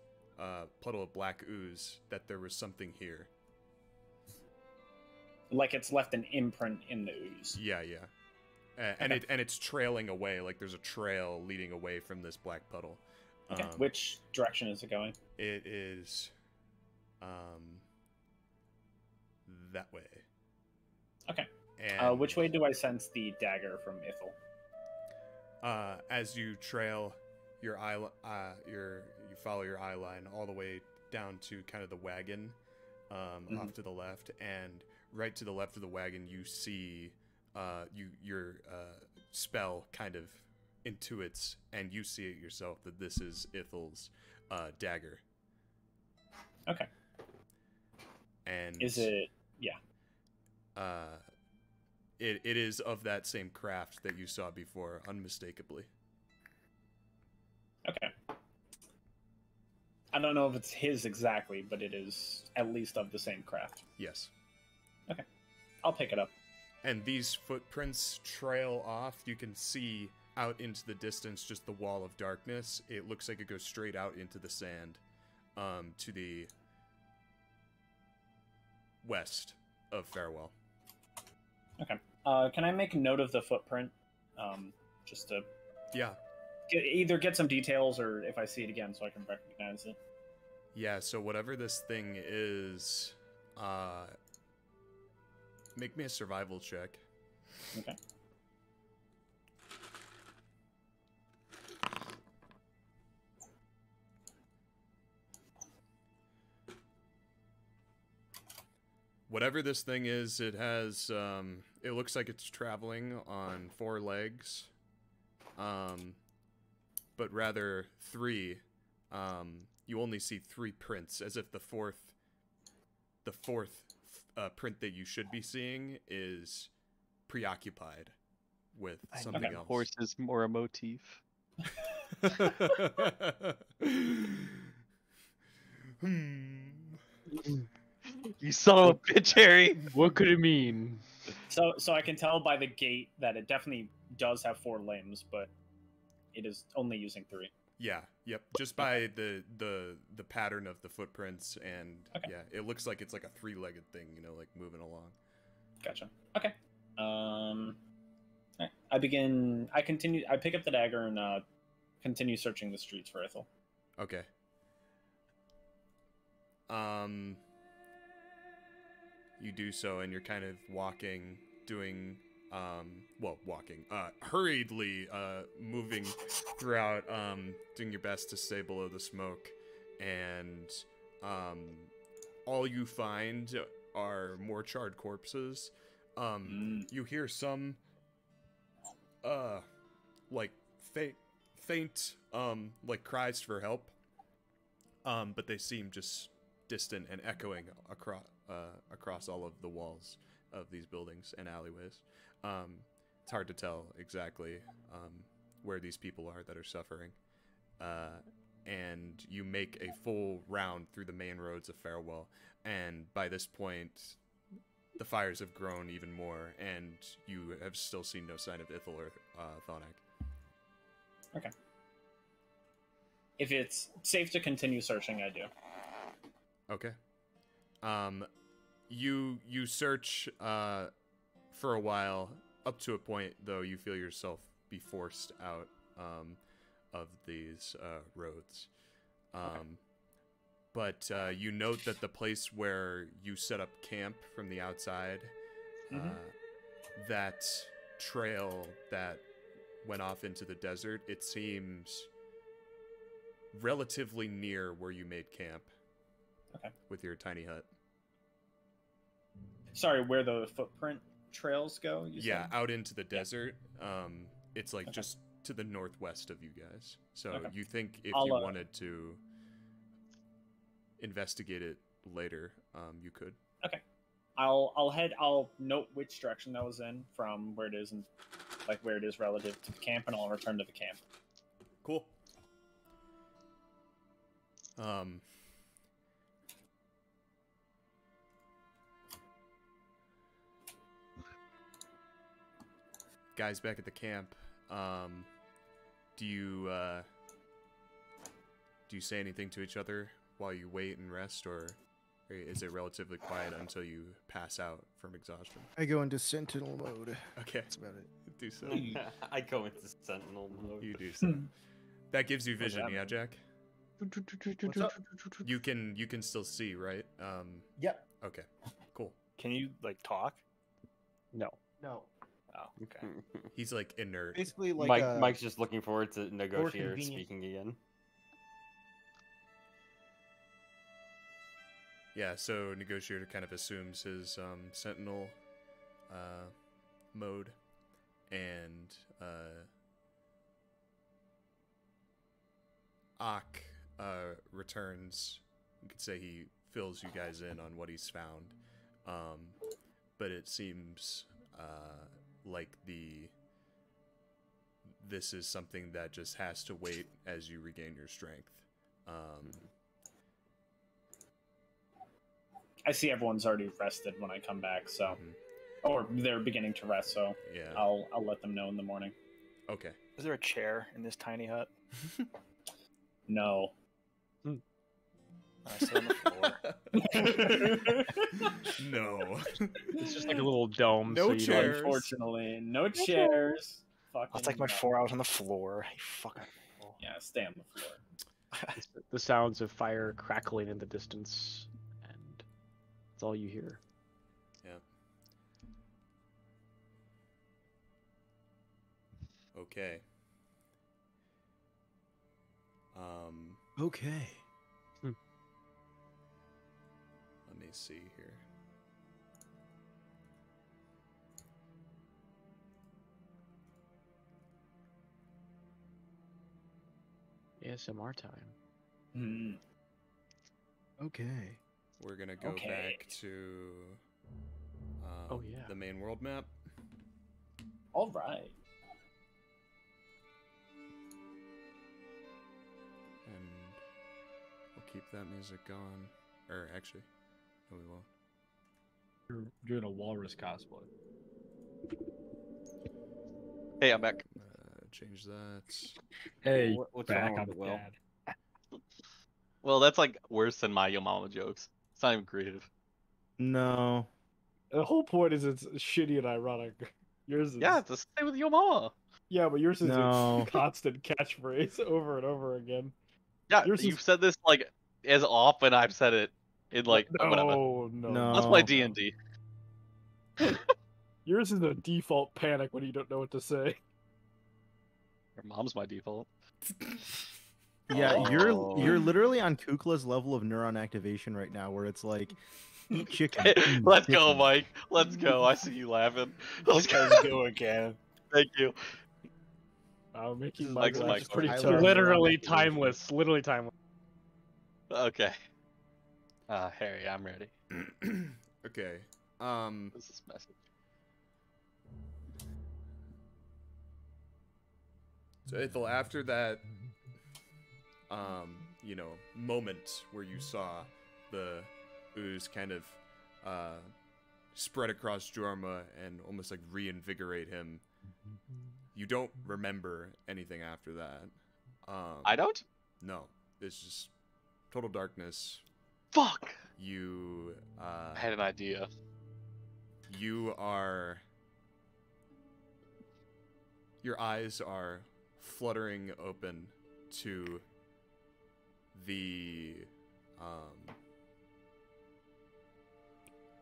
puddle of black ooze, that there was something here. Like it's left an imprint in the ooze. Yeah, yeah. And it's trailing away, like there's a trail leading away from this black puddle. Okay. Which direction is it going? It is that way. Okay. And which way do I sense the dagger from Ithil? As you trail your you follow your eye line all the way down to kind of the wagon, off to the left, and right to the left of the wagon you see your spell kind of intuits, and you see it yourself, that this is Ithil's dagger. Okay. And is it? Yeah. It is of that same craft that you saw before, unmistakably. Okay. I don't know if it's his exactly, but it is at least of the same craft. Yes. Okay. I'll pick it up. And these footprints trail off. You can see out into the distance just the wall of darkness. It looks like it goes straight out into the sand, to the west of Farewell. Okay. Can I make a note of the footprint? Just to Yeah. either get some details, or if I see it again so I can recognize it. Yeah, so whatever this thing is, make me a survival check. Okay. Whatever this thing is, it has, it looks like it's traveling on 4 legs, but rather 3. You only see 3 prints, as if the fourth print that you should be seeing is preoccupied with something else. Horse is more a motif. You son of a bitch, Harry. What could it mean? So I can tell by the gait that it definitely does have 4 limbs, but it is only using 3. Yeah, yep. Just by the pattern of the footprints, and yeah, it looks like it's like a 3-legged thing, you know, like moving along. Gotcha. Okay. Alright. I continue. I pick up the dagger and continue searching the streets for Ithil. Okay. You do so, and you're kind of hurriedly moving throughout, doing your best to stay below the smoke, and all you find are more charred corpses. You hear some like faint like cries for help, but they seem just distant and echoing across all of the walls of these buildings and alleyways. It's hard to tell exactly where these people are that are suffering. And you make a full round through the main roads of Farewell, and by this point, the fires have grown even more, and you have still seen no sign of Ithil or Thonak. Okay. if it's safe to continue searching, I do. Okay. You search for a while, up to a point though you feel yourself be forced out of these roads. But you note that the place where you set up camp from the outside, that trail that went off into the desert, it seems relatively near where you made camp. Okay. With your tiny hut. Sorry, where the footprint trails go? You Yeah, said? out into the desert. It's like just to the northwest of you guys. So you think if you wanted to investigate it later, you could. Okay. I'll note which direction that was in from where it is and like where it is relative to the camp, and I'll return to the camp. Cool. Guys back at the camp, do you say anything to each other while you wait and rest, or is it relatively quiet until you pass out from exhaustion? I go into sentinel mode. Okay. That's about it. Do so. I go into sentinel mode. You do so. That gives you vision, yeah, Jack? What's up? You can still see, right? Yep. Okay. Cool. Can you like talk? No. No. Oh, okay. He's like inert. Basically, like Mike's just looking forward to Negotiator convenient. speaking again. Yeah, so Negotiator kind of assumes his sentinel mode, and Ak returns. You could say he fills you guys in on what he's found, but it seems like this is something that just has to wait as you regain your strength. I see everyone's already rested when I come back, so or they're beginning to rest, so yeah, I'll let them know in the morning. Okay. Is there a chair in this tiny hut? No. I sit on the floor. No. It's just like a little dome. No so you don't- chairs. Unfortunately, no chairs. I'll take my 4 hours on the floor. Hey, fucking. Yeah, stay on the floor. The sounds of fire crackling in the distance, and that's all you hear. Yeah. Okay. Okay. Let me see here. ASMR time. Okay. We're gonna go Okay. back to Oh, yeah. the main world map. All right. And we'll keep that music going. Or actually, no, we won't. You're doing a walrus cosplay. Hey, I'm back. Change that. Hey, What's back wrong on with the Will? dad. Well, that's like worse than my Yo Mama jokes. It's not even creative. No. The whole point is it's shitty and ironic. Yours is Yeah, it's the same with Yo Mama. yeah, but yours is No. a constant catchphrase over and over again. Yeah, Yours you've is- said this like as often I've said it in like whatever. No. No. That's my D&D. Yours is a default panic when you don't know what to say. Your mom's my default. Yeah, you're literally on Kukla's level of neuron activation right now, where it's like, eat chicken. Let's go, Mike. Let's go. I see you laughing. Let's go. Let's go again. Thank you. Making Mike's my mic laugh is pretty Tyler tough. Neuron Literally activation. timeless. Literally timeless. Okay. Harry, I'm ready. Okay. What's this message? So Ithel, after that, moment where you saw the ooze kind of spread across Jorma and almost like reinvigorate him, you don't remember anything after that. I don't? No, it's just total darkness. Fuck! You, I had an idea. you are... Your eyes are fluttering open to the,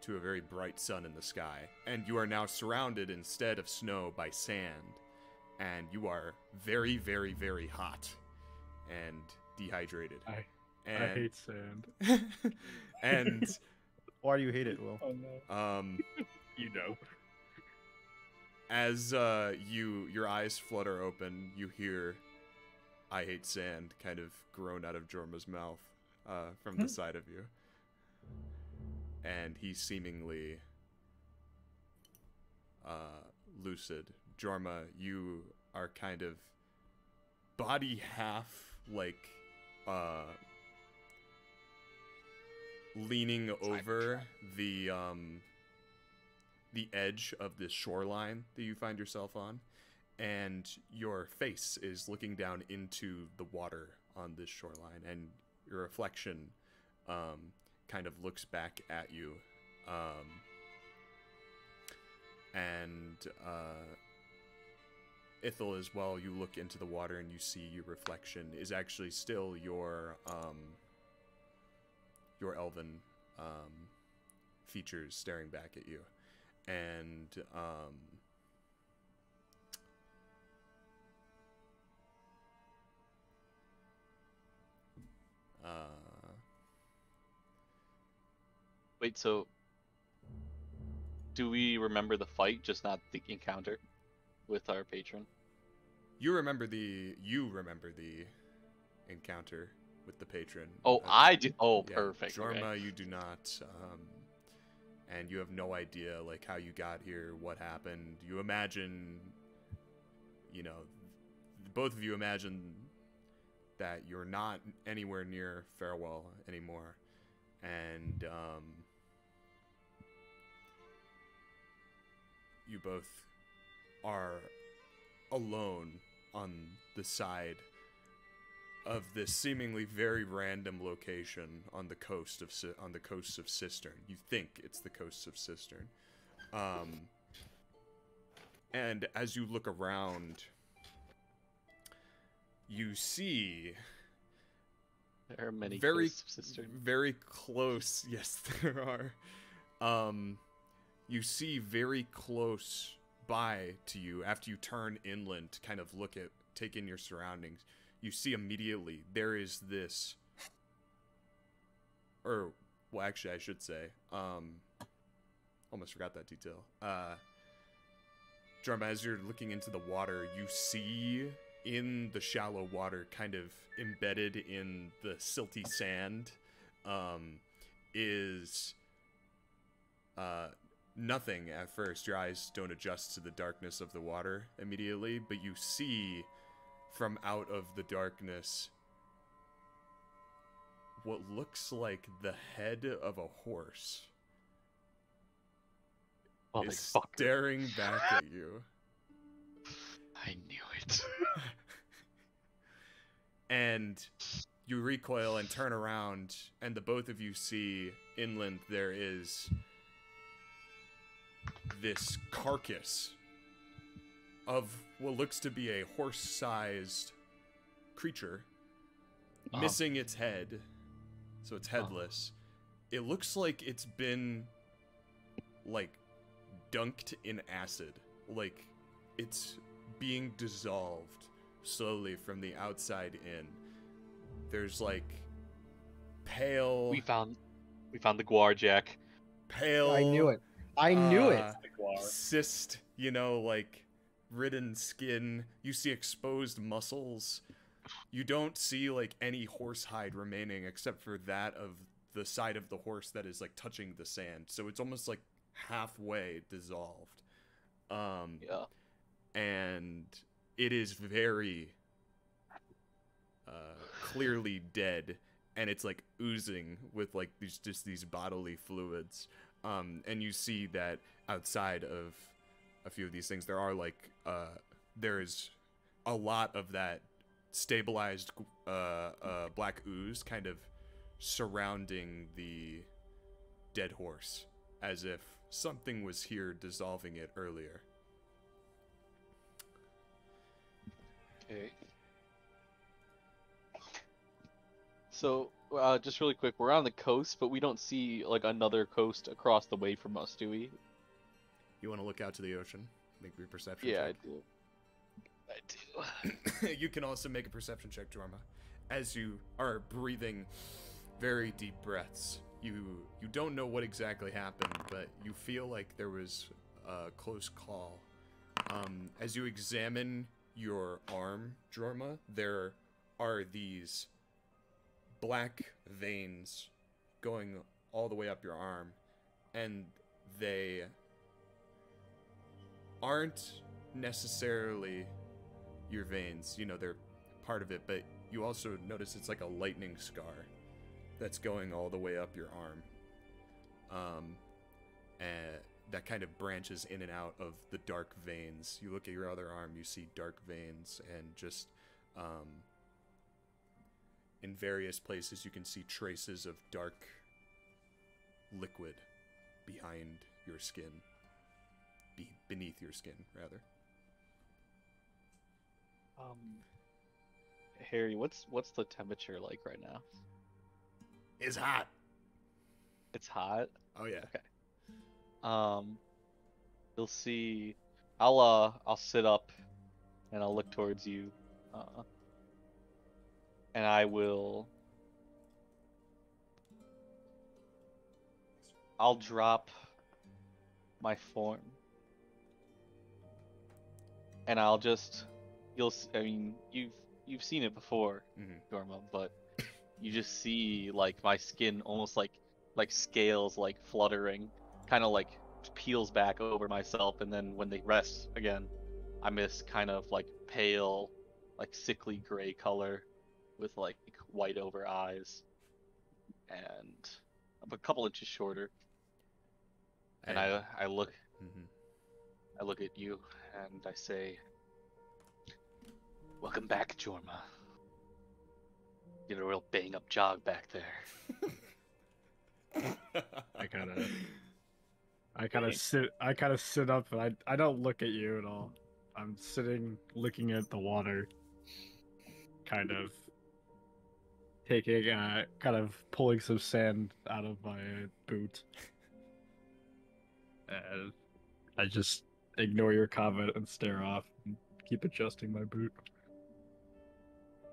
to a very bright sun in the sky. And you are now surrounded, instead of snow, by sand. And you are very, very, very hot and dehydrated. I And, hate sand. and Why do you hate it, Will? Oh no. You know. as your eyes flutter open, you hear "I hate sand" kind of groan out of Jorma's mouth from the side of you. And he's seemingly lucid. Jorma, you are kind of body half like leaning over the edge of this shoreline that you find yourself on, and your face is looking down into the water on this shoreline, and your reflection kind of looks back at you, and Ithil as well. You look into the water and you see your reflection is actually still your elven features staring back at you. And Wait, so do we remember the fight, just not the encounter with our patron? you remember the encounter with the patron. Oh, I do. Oh, Yeah, perfect. Jorma, okay. you do not, and you have no idea like how you got here, what happened. You imagine, both of you imagine that you're not anywhere near Farewell anymore, and you both are alone on the side of this seemingly very random location on the coast of Cistern. You think it's the coast of Cistern, and as you look around, you see There are many very coasts of Cistern. very close. Yes, there are. You see very close by to you after you turn inland to kind of take in your surroundings. You see immediately there is this, or well, actually, I should say, almost forgot that detail. Jorma, as you're looking into the water, you see in the shallow water, kind of embedded in the silty sand, is nothing at first. Your eyes don't adjust to the darkness of the water immediately, but you see from out of the darkness what looks like the head of a horse is staring back at you. I knew it. And you recoil and turn around, and the both of you see inland there is this carcass of what looks to be a horse-sized creature, missing its head, so it's headless. It looks like it's been, like, dunked in acid. Like, it's being dissolved slowly from the outside in. There's, like, pale... We found the guar, Jack. Pale... I knew it. I knew it. Cyst, like, ridden skin. You see exposed muscles. You don't see like any horse hide remaining except for that of the side of the horse that is like touching the sand. So it's almost like halfway dissolved. Yeah. And it is very clearly dead, and it's like oozing with like these bodily fluids. And you see that outside of a few of these things, there are like there is a lot of that stabilized black ooze kind of surrounding the dead horse, as if something was here dissolving it earlier. Okay. So, just really quick, we're on the coast, but we don't see like another coast across the way from us, do we? You want to look out to the ocean? Make me a perception Yeah, check. I do. You can also make a perception check, Jorma, as you are breathing very deep breaths. You don't know what exactly happened, but you feel like there was a close call. As you examine your arm, Jorma, there are these black veins going all the way up your arm, and they aren't necessarily your veins. You know, they're part of it, but you also notice it's like a lightning scar that's going all the way up your arm. And that kind of branches in and out of the dark veins. You look at your other arm, you see dark veins, and just in various places you can see traces of dark liquid behind your skin. Beneath your skin, rather. Harry, what's the temperature like right now? It's hot. It's hot? Oh yeah. Okay. You'll see. I'll sit up, and I'll look towards you, and I'll drop my form, and you've seen it before, Jorma, but you just see like my skin almost like scales like fluttering, kind of like peels back over myself, and then when they rest again, I'm this kind of like pale, like sickly gray color with like white over eyes, and I'm a couple inches shorter. And I look at you and I say, "Welcome back, Jorma. You did a real bang up job back there." I kind of sit up, and I don't look at you at all. I'm sitting looking at the water, kind of pulling some sand out of my boot. And I just ignore your comment and stare off and keep adjusting my boot.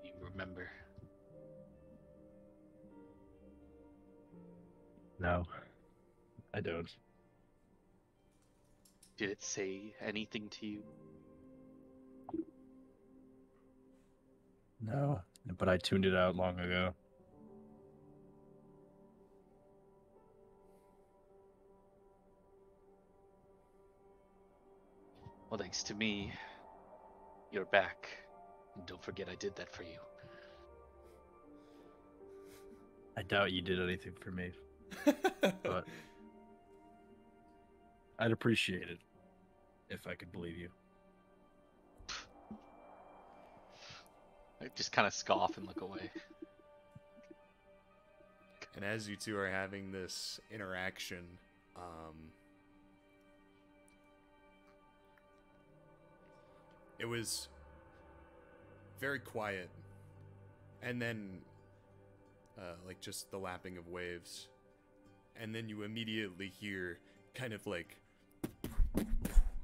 You remember? No, I don't. Did it say anything to you? No, but I tuned it out long ago. Well, thanks to me, you're back. And don't forget I did that for you. I doubt you did anything for me. But I'd appreciate it if I could believe you. I just kind of scoff and look away. And as you two are having this interaction, it was very quiet, and then like just the lapping of waves, and then you immediately hear kind of like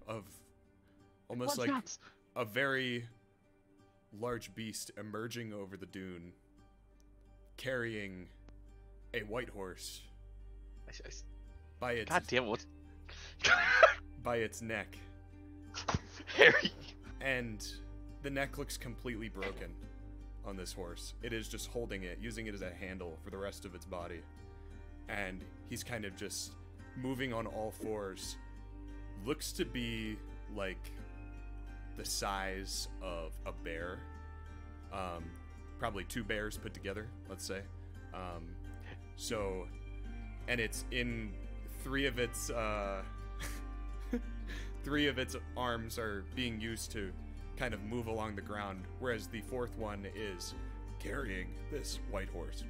of almost like a very large beast emerging over the dune, carrying a white horse by its God damn it! by its neck. Harry. And the neck looks completely broken on this horse. It is just holding it, using it as a handle for the rest of its body. And he's kind of just moving on all fours. Looks to be like the size of a bear. Probably two bears put together, let's say. And it's in three of its arms are being used to kind of move along the ground, whereas the fourth one is carrying this white horse.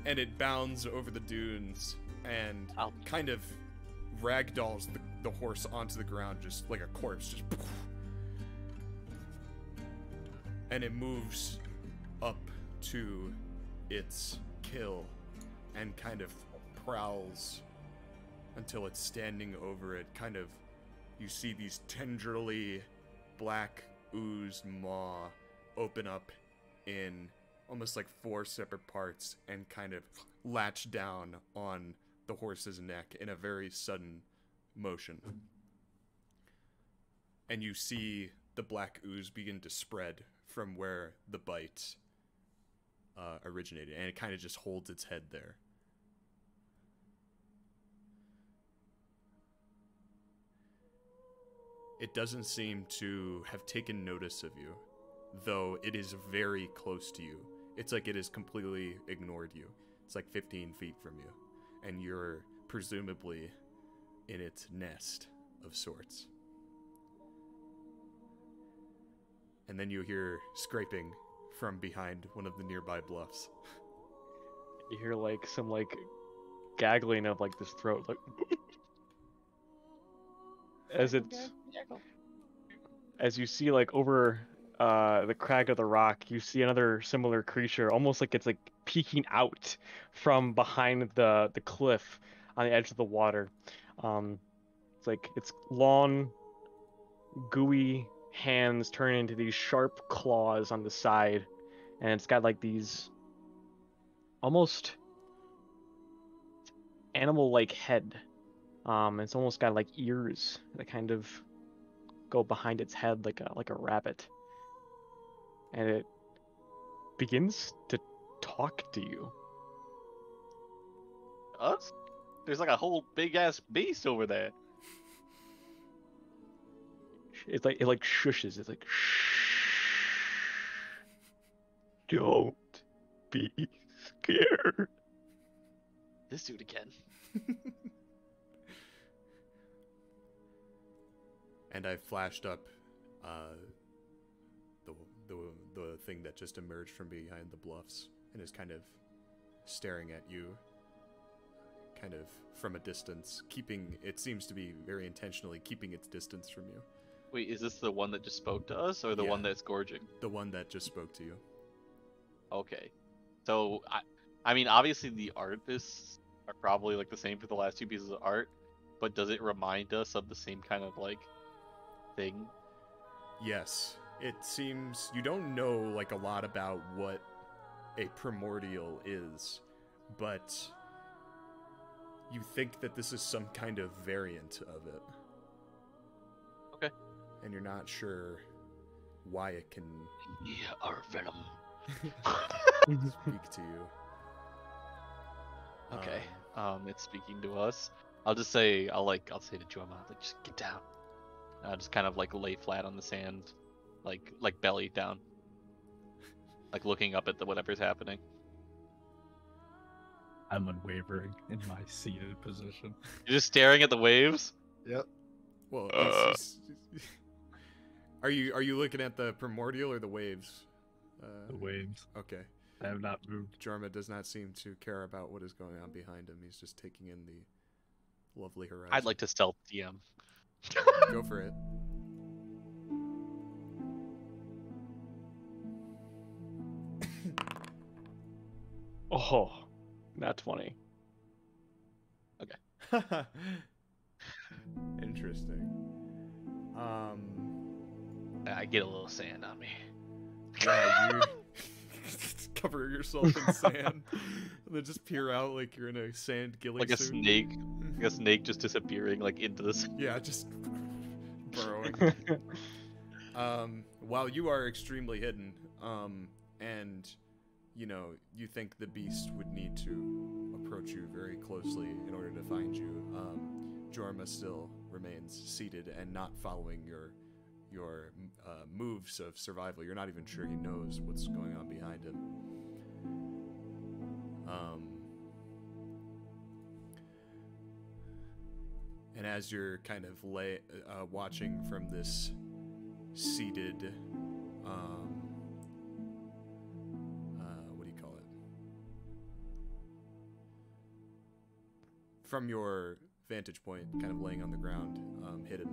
And it bounds over the dunes and kind of ragdolls the horse onto the ground, just like a corpse, just poof. And it moves up to its kill and kind of prowls until it's standing over it. Kind of, you see these tendrily black oozed maw open up in almost like 4 separate parts and kind of latch down on the horse's neck in a very sudden motion. And you see the black ooze begin to spread from where the bite originated, and it kind of just holds its head there. It doesn't seem to have taken notice of you, though it is very close to you. It's like it has completely ignored you. It's like 15 feet from you, and you're presumably in its nest of sorts. And then you hear scraping from behind one of the nearby bluffs. You hear like some like gaggling of like this throat, like as you see like over the crag of the rock, you see another similar creature, almost like it's like peeking out from behind the cliff on the edge of the water. It's like its long, gooey hands turn into these sharp claws on the side, and it's got like these almost animal-like head. It's almost got like ears that kind of go behind its head like a rabbit, and it begins to talk to you. Us? There's like a whole big ass beast over there. It shushes. It's like, shh, don't be scared. This dude again. And I flashed up the thing that just emerged from behind the bluffs and is kind of staring at you, kind of from a distance, it seems to be very intentionally keeping its distance from you. Wait, is this the one that just spoke to us, or the one that's gorging? The one that just spoke to you. Okay. So, I mean, obviously the artists are probably like the same for the last 2 pieces of art, but does it remind us of the same kind of like thing? Yes. It seems you don't know like a lot about what a primordial is, but you think that this is some kind of variant of it. Okay. And you're not sure why it can our venom speak to you. Okay. It's speaking to us. I'll say to Jorma, like, just get down. I'll just kind of like lay flat on the sand, like belly down, like looking up at whatever's happening. I'm unwavering in my seated position. You're just staring at the waves? Yep. Well, are you looking at the primordial or the waves? The waves. Okay. I have not moved. Jorma does not seem to care about what is going on behind him. He's just taking in the lovely horizon. I'd like to stealth DM. Go for it. Oh, not 20. Okay. Interesting. I get a little sand on me. Yeah, you cover yourself in sand, and then just peer out like you're in a sand ghillie Like a suit. snake. Like a snake just disappearing like into the sand. Yeah, just burrowing. While you are extremely hidden, and you think the beast would need to approach you very closely in order to find you, Jorma still remains seated and not following your moves of survival. You're not even sure he knows what's going on behind him. And as you're kind of watching from this seated, what do you call it? From your vantage point, kind of laying on the ground, hidden,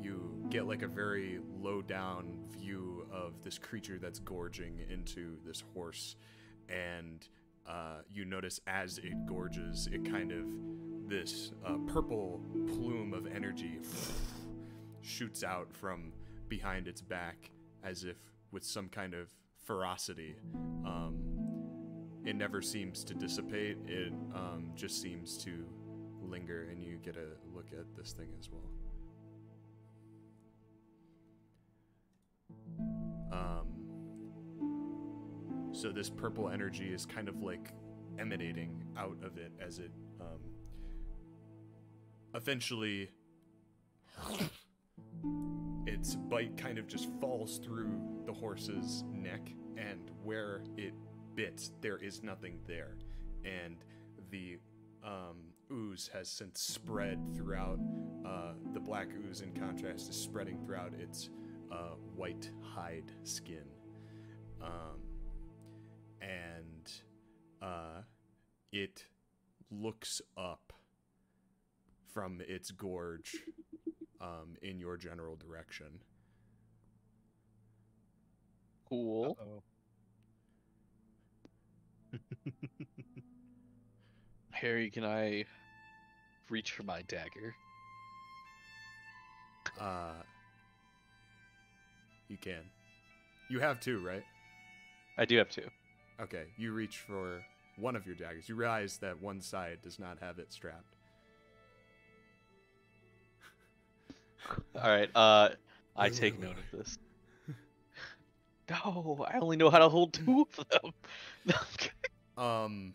you get like a very low down view of this creature that's gorging into this horse, and you notice as it gorges, it kind of, this purple plume of energy shoots out from behind its back as if with some kind of ferocity. It never seems to dissipate, it just seems to linger, and you get a look at this thing as well. So this purple energy is kind of like emanating out of it as it eventually its bite kind of just falls through the horse's neck, and where it bit, there is nothing there, and the ooze has since spread throughout. The black ooze, in contrast, is spreading throughout its white hide skin. And it looks up from its gorge in your general direction. Cool. Harry, can I reach for my dagger? You can. You have two, right? I do have two. Okay, you reach for one of your daggers. You realize that one side does not have it strapped. Alright, I take note of this. No, I only know how to hold two of them.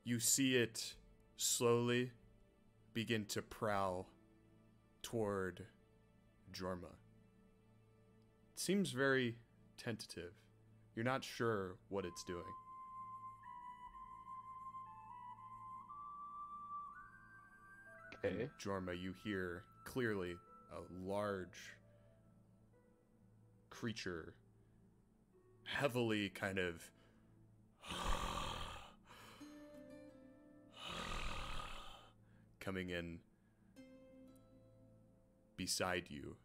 You see it slowly begin to prowl toward Jorma. It seems very tentative. You're not sure what it's doing. Okay. Jorma, you hear clearly a large creature heavily kind of coming in beside you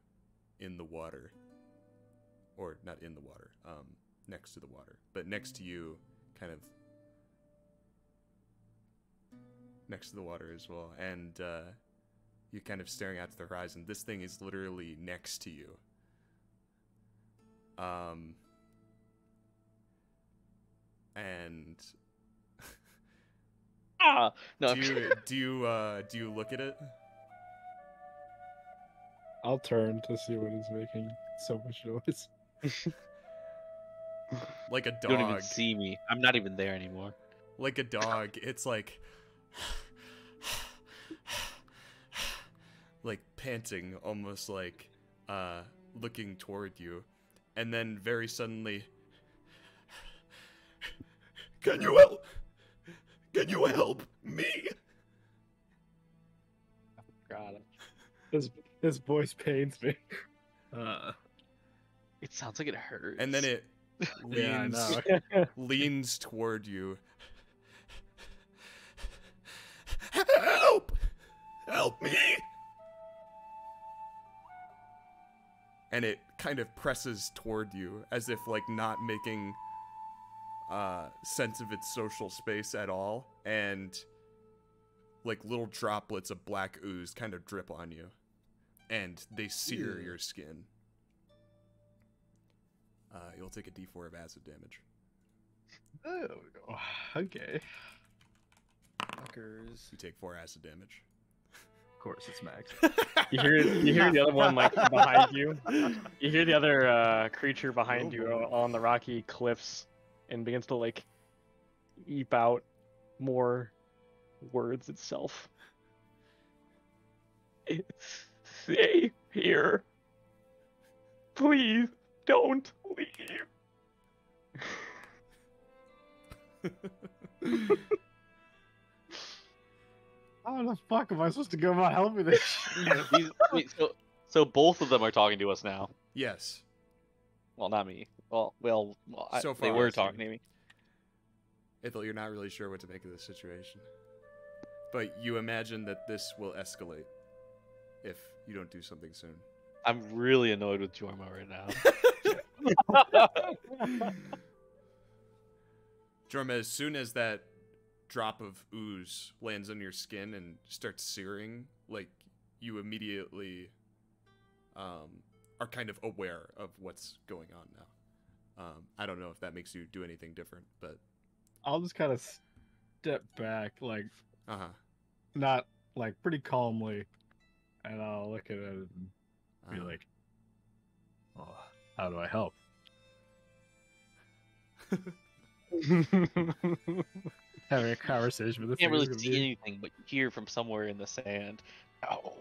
in the water. Or not in the water, next to the water. But next to you, kind of next to the water as well. And you're kind of staring out to the horizon. This thing is literally next to you. And no. do you look at it? I'll turn to see what is making so much noise. Like a dog. You don't even see me. I'm not even there anymore. Like a dog, it's like panting, almost like looking toward you, and then very suddenly, can you help me? God, his voice pains me. It sounds like it hurts. And then it leans, yeah, I know. leans toward you. Help me! And it kind of presses toward you, as if like not making sense of its social space at all, and like little droplets of black ooze kind of drip on you, and they sear your skin. You'll take a d4 of acid damage. Oh, okay. Fuckers. You take 4 acid damage. Of course, it's max. You hear the other one like behind you. You hear the other creature behind you on the rocky cliffs, and begins to like eep out more words itself. Stay here. Please don't leave. How the fuck am I supposed to go about helping this shit? Wait, so both of them are talking to us now. Yes. Well, not me. So they far, were yes, talking to me. Ithel, you're not really sure what to make of this situation. But you imagine that this will escalate if you don't do something soon. I'm really annoyed with Jorma right now. Jorma, as soon as that drop of ooze lands on your skin and starts searing, like, you immediately are kind of aware of what's going on now. I don't know if that makes you do anything different, but... I'll just kind of step back, like, Uh-huh. pretty calmly, and I'll look at it and be like, "Oh, how do I help?" Having a conversation with the You can't really see anything, but you hear from somewhere in the sand. Oh,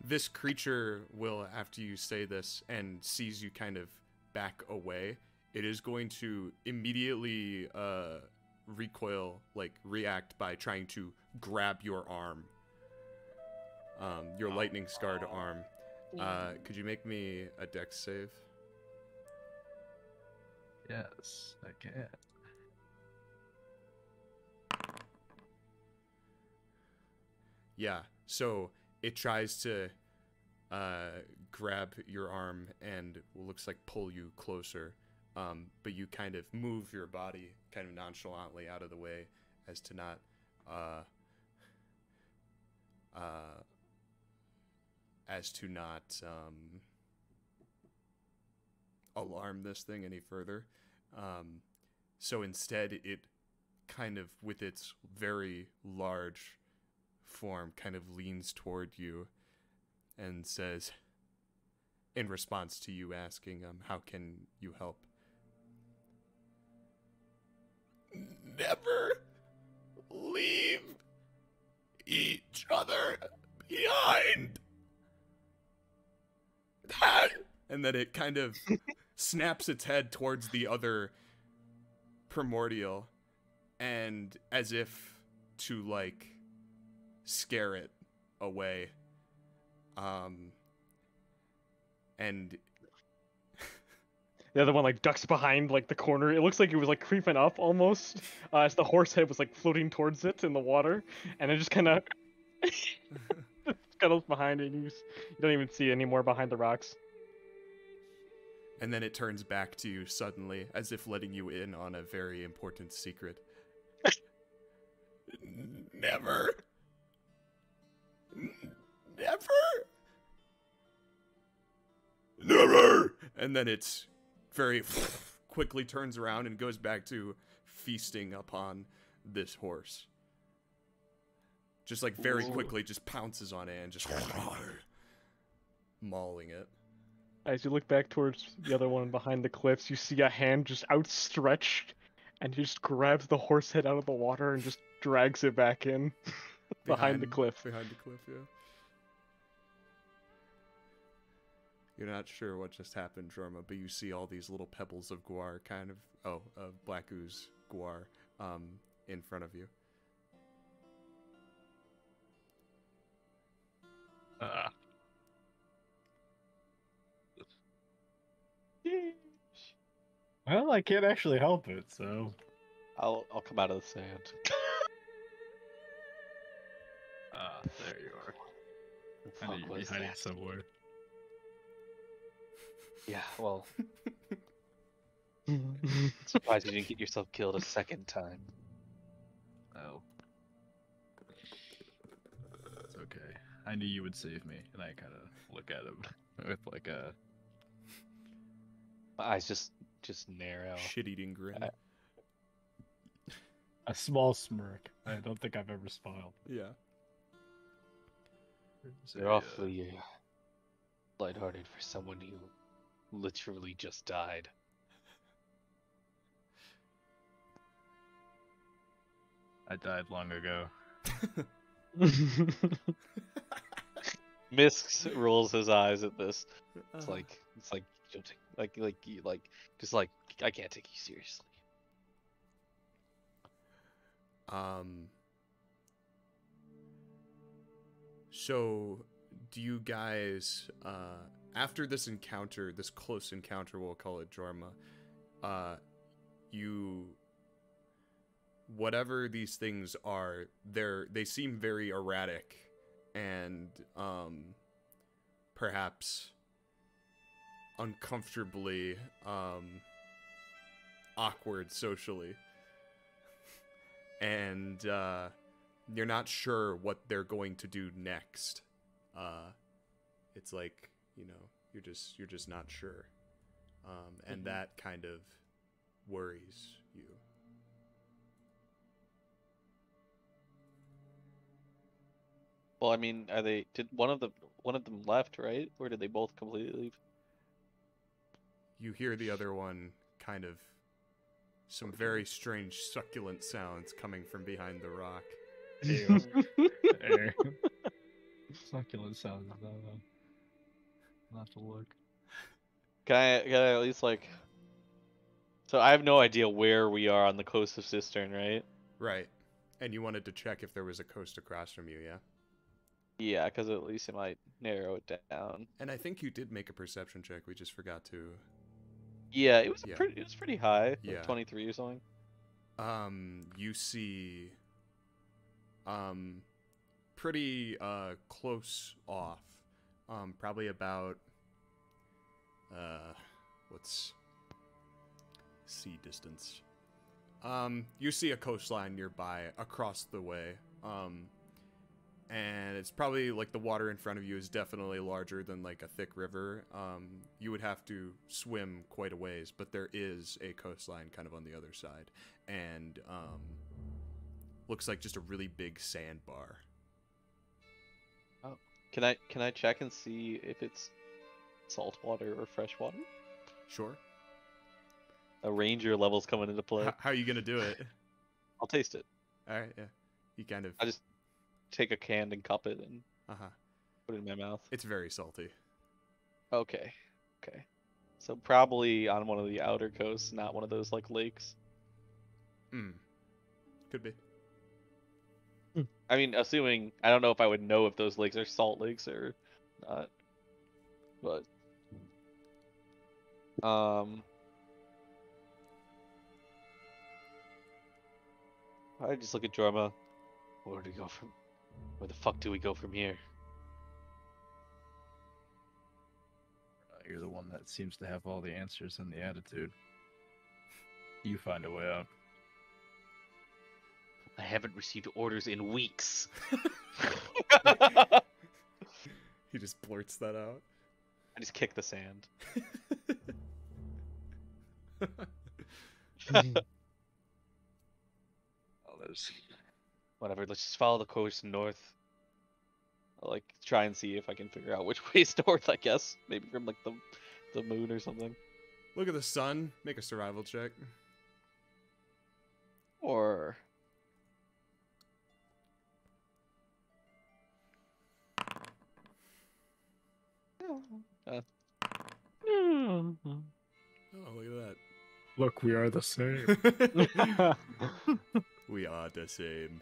this creature will, after you say this and sees you kind of back away, it is going to immediately react by trying to grab your arm. Your lightning scarred arm. Could you make me a dex save? Yes, I can. Yeah, so it tries to grab your arm and looks like pull you closer, but you kind of move your body kind of nonchalantly out of the way as to not alarm this thing any further. So instead it kind of, with its very large form, kind of leans toward you and says, in response to you asking, how can you help? Never leave each other behind. And then it kind of snaps its head towards the other primordial, and as if to, like, scare it away. And the other one like ducks behind like the corner. It looks like it was like creeping up almost as the horse head was like floating towards it in the water, and it just kind of scuttles behind it. And you don't even see it anymore behind the rocks. And then it turns back to you suddenly, as if letting you in on a very important secret. Never. And then it very quickly turns around and goes back to feasting upon this horse. Just like very quickly just pounces on it and just mauling it. As you look back towards the other one behind the cliffs, you see a hand just outstretched, and he just grabs the horse head out of the water and just drags it back in behind the cliff. Behind the cliff, yeah. You're not sure what just happened, Jorma, but you see all these little pebbles of guar, of black ooze guar, in front of you. Well, I can't actually help it, so I'll come out of the sand. there you are. I knew you'd be hiding somewhere. Yeah, well. Surprised you didn't get yourself killed a second time. Oh. It's okay. I knew you would save me, and I kind of look at him with like a... My eyes just narrow. Shit-eating grin. A small smirk. I don't think I've ever smiled. Yeah. You're awfully lighthearted for someone who literally just died. I died long ago. Misk rolls his eyes at this. It's like I can't take you seriously. So, do you guys, after this encounter, this close encounter, we'll call it Jorma, whatever these things are, they seem very erratic and, perhaps uncomfortably, awkward socially. And, you're not sure what they're going to do next. It's like, you know, you're just not sure. And that kind of worries you. Well, I mean, did one of them left, right? Or did they both completely leave? You hear the other one kind of some very strange succulent sounds coming from behind the rock. Ew. Succulent sounds. I'll have to look. Can I at least like? So I have no idea where we are on the coast of Cistern, right? Right. And you wanted to check if there was a coast across from you, yeah? Yeah, because at least it might narrow it down. And I think you did make a perception check. We just forgot to. Yeah, it was Yeah. pretty high, like Yeah. 23 or something. You see, pretty close off, probably about, what's sea distance? You see a coastline nearby across the way, and it's probably like the water in front of you is definitely larger than like a thick river. You would have to swim quite a ways, but there is a coastline kind of on the other side, and looks like just a really big sandbar. Oh, can I check and see if it's salt water or fresh water? Sure. A ranger level's coming into play. How are you gonna do it? I'll taste it. All right, yeah. You kind of. I just take a can and cup it and Uh-huh. put it in my mouth. It's very salty. Okay. So probably on one of the outer coasts, not one of those like lakes. Could be. I mean, assuming I don't know if I would know if those lakes are salt lakes or not, but I just look at Jorma. Where the fuck do we go from here? You're the one that seems to have all the answers and the attitude. You find a way out. I haven't received orders in weeks. He just blurts that out. I just kick the sand. Whatever, let's just follow the coast north. I'll like try and see if I can figure out which way's north, I guess. Maybe from like the moon or something. Look at the sun. Make a survival check. Or Oh, look at that. Look, we are the same. We are the same.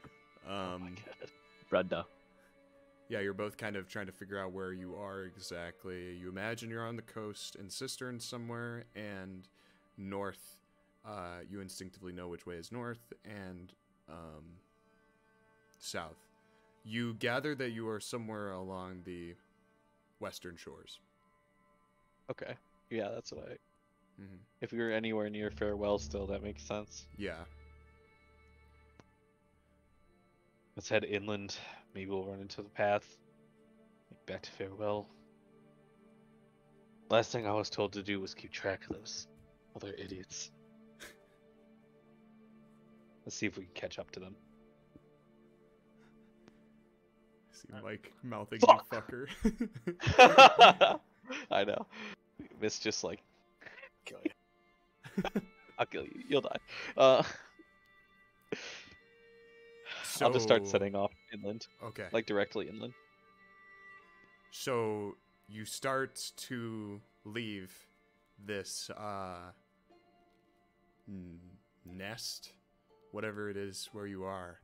oh my god. Brother. Yeah, you're both kind of trying to figure out where you are exactly. You imagine you're on the coast in Cistern somewhere, and north. You instinctively know which way is north, and south. You gather that you are somewhere along the western shores. Okay. Yeah, that's what I. Mm-hmm. If we were anywhere near Farewell still, that makes sense. Yeah. Let's head inland. Maybe we'll run into the path. Back to Farewell. Last thing I was told to do was keep track of those other idiots. Let's see if we can catch up to them. See Mike mouthing Fuck! you fucker. I know. Miss just like Kill you. I'll kill you. You'll die. I'll just start setting off inland. Okay. Like directly inland. So you start to leave this nest, whatever it is where you are,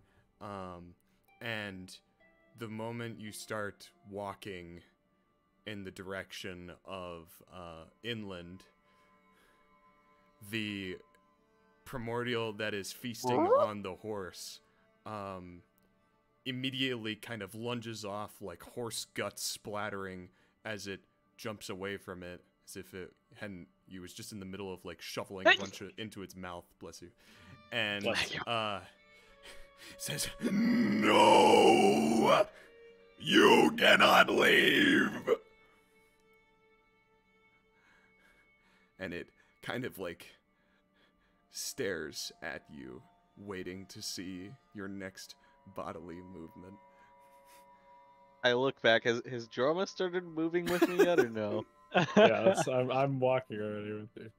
and the moment you start walking in the direction of inland, the primordial that is feasting on the horse immediately kind of lunges off, like horse guts splattering as it jumps away from it, as if it hadn't. You was just in the middle of like shoveling a bunch of into its mouth. Bless you. And says, "No, you cannot leave." And it kind of like stares at you, waiting to see your next bodily movement. I look back. Has Jorma started moving with me yet, or no? Yeah, I'm walking already with you.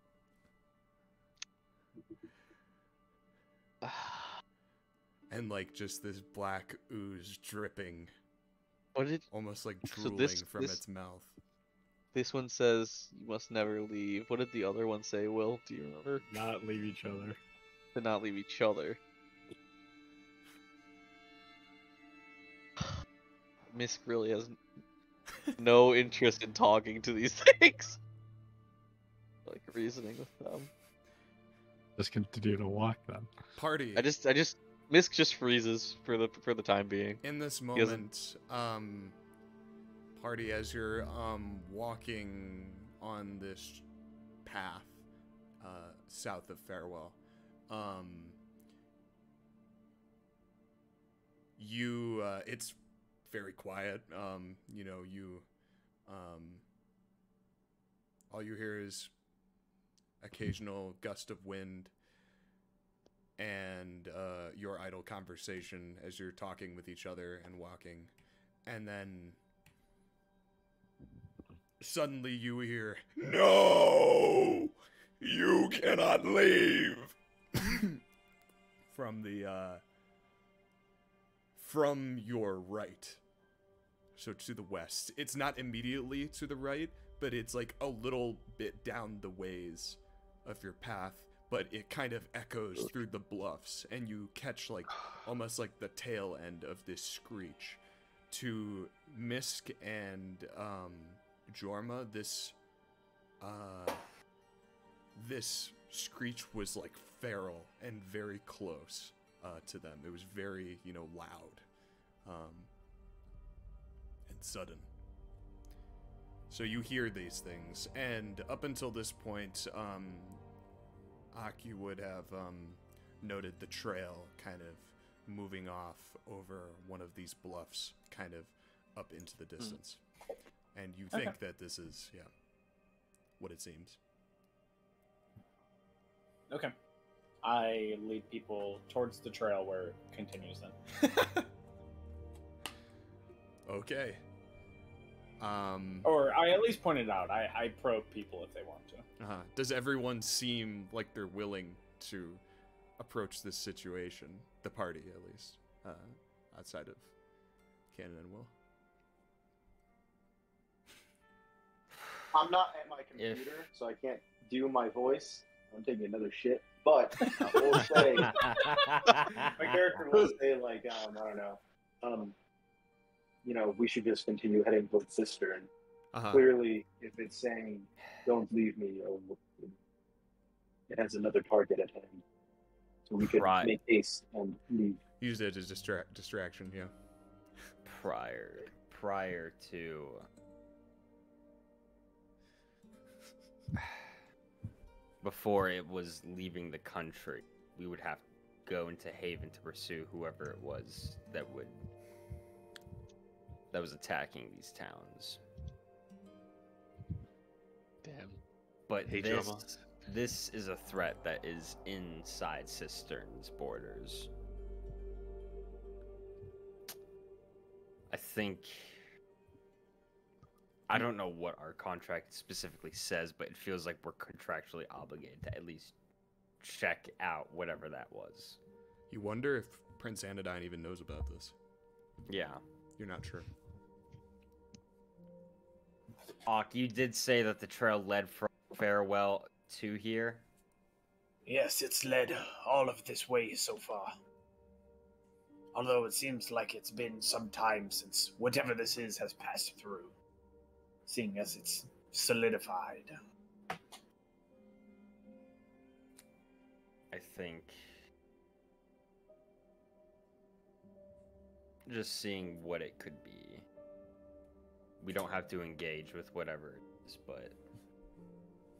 And like just this black ooze dripping, What did? almost like So drooling from its mouth. This one says you must never leave. What did the other one say, Will? Do you remember? Not leave each other. To not leave each other. Misk really has no interest in talking to these things. Like reasoning with them. Just continue to walk then. Party. I just Misk just freezes for the time being. In this moment, party, as you're walking on this path south of Farewell, it's very quiet. All you hear is occasional gust of wind and your idle conversation as you're talking with each other and walking. And then suddenly you hear, "No! You cannot leave!" from your right. So to the west. It's not immediately to the right, but it's like a little bit down the ways of your path, but it kind of echoes through the bluffs, and you catch like almost like the tail end of this screech. To Misk and Jorma, this screech was like feral and very close to them. It was very, loud and sudden. So you hear these things, and up until this point, Aki would have noted the trail kind of moving off over one of these bluffs, kind of up into the distance. And you think that this is, what it seems. Okay. I lead people towards the trail where it continues then. Okay. Or I at least point it out. I probe people if they want to. Does everyone seem like they're willing to approach this situation? The party, at least. Outside of Canon and Will. I'm not at my computer, so I can't do my voice. I'm taking another shit. But I will say, my character will say, like, I don't know, we should just continue heading towards Cistern. Clearly, if it's saying, "Don't leave me," it has another target at hand. So we could make haste and leave. Use it as distraction, yeah. Prior to... Before it was leaving the country, we would have to go into Haven to pursue whoever it was that was attacking these towns. Damn. But Hey, this is a threat that is inside Cistern's borders. I don't know what our contract specifically says, but it feels like we're contractually obligated to at least check out whatever that was. You wonder if Prince Anodyne even knows about this. Yeah. You're not sure. Ak, you did say that the trail led from Farewell to here? Yes, it's led all of this way so far. Although it seems like it's been some time since whatever this is has passed through, seeing as it's solidified. I think just seeing what it could be. We don't have to engage with whatever it is, but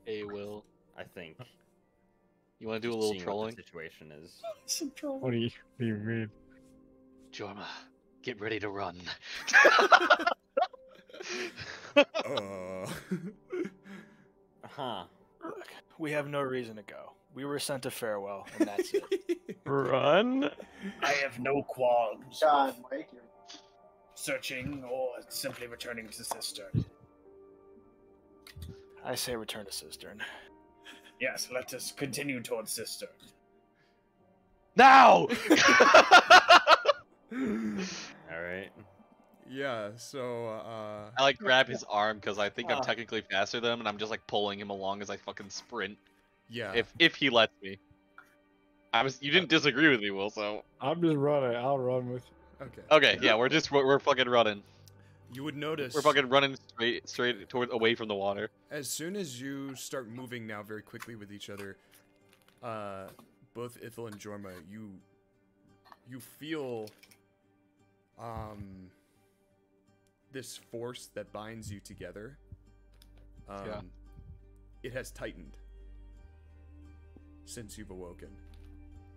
Hey, Will. I think You want to do a little seeing trolling? what the situation is. Some trolling. What do you mean? Jorma, get ready to run. Huh. Look, we have no reason to go. We were sent to farewell, and that's it. Run? I have no qualms God, Mike, you're... searching or simply returning to Cistern. I say return to Cistern. Yes, let us continue towards Cistern. Now! Alright. Yeah, so, I like grab his arm because I think I'm technically faster than him, and I'm just like pulling him along as I fucking sprint. yeah. If he lets me. You didn't disagree with me, Will, so. I'm just running. I'll run with you. Okay. Okay, yeah, we're fucking running. You would notice... We're fucking running straight away from the water. As soon as you start moving now very quickly with each other, both Ithil and Jorma, you feel this force that binds you together. Yeah. It has tightened since you've awoken,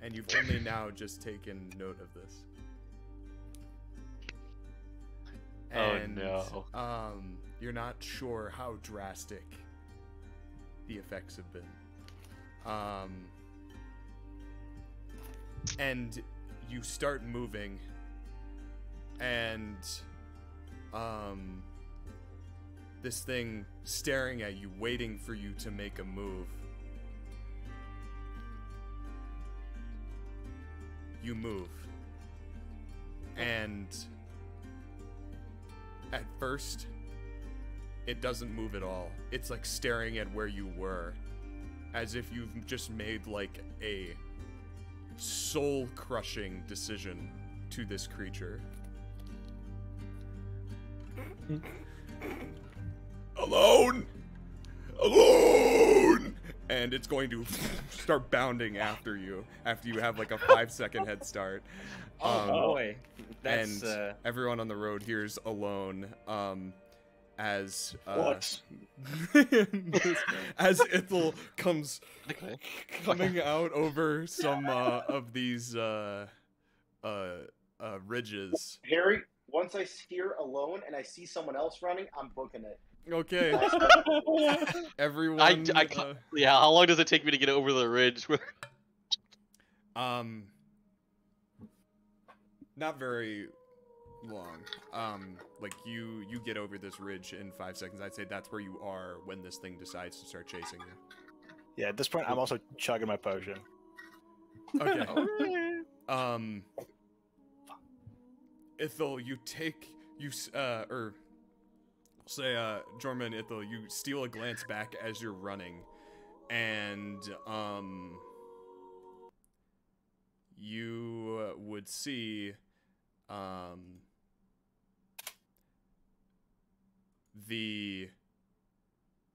and you've only now just taken note of this. And, oh no. You're not sure how drastic the effects have been. And you start moving, and this thing staring at you, waiting for you to make a move. You move, and at first, it doesn't move at all. It's like staring at where you were, as if you've just made like a soul-crushing decision to this creature. Alone! Alone! And it's going to start bounding after you have like a 5-second head start. Oh boy. That's, and everyone on the road hears alone, as What? as Ithil coming out over some of these ridges. Harry, once I hear alone and I see someone else running, I'm booking it. Okay. Everyone. Yeah. How long does it take me to get over the ridge? Not very long. Like you get over this ridge in 5 seconds. I'd say that's where you are when this thing decides to start chasing you. Yeah, at this point, I'm also chugging my potion. Okay. Ithil, Jorma and Ithil, you steal a glance back as you're running, and you would see the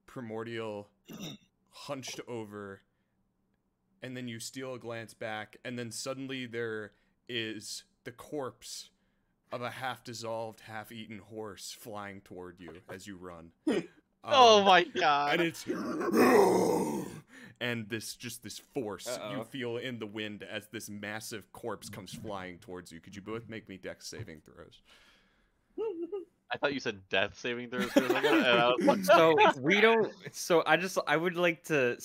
primordial hunched over, and then you steal a glance back, and then suddenly there is the corpse of a half-dissolved, half-eaten horse flying toward you as you run. Oh my god! And it's and this force you feel in the wind as this massive corpse comes flying towards you. Could you both make me dex saving throws? I thought you said death saving throws for a second, and I was like, So we don't. So I would like to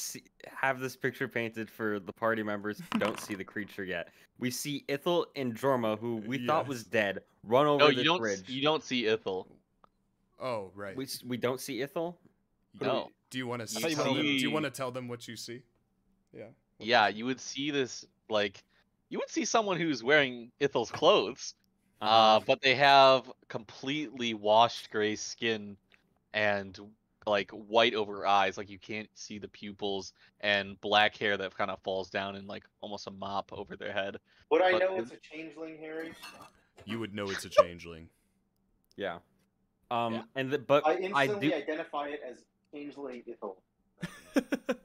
have this picture painted for the party members who don't see the creature yet. We see Ithil and Jorma, who we thought was dead, run over this bridge. You don't see Ithil. Oh, right. We don't see Ithil. No. Do you want to You tell them? Do see- you want to tell them what you see? Yeah. Yeah, you would see this you would see someone who's wearing Ithil's clothes, but they have completely washed gray skin and like white over eyes, like you can't see the pupils, and black hair that kind of falls down in like almost a mop over their head. Would I But know it's a changeling, Harry? You would know it's a changeling. Yeah. Yeah. But I instantly do. identify it as changeling Ithil.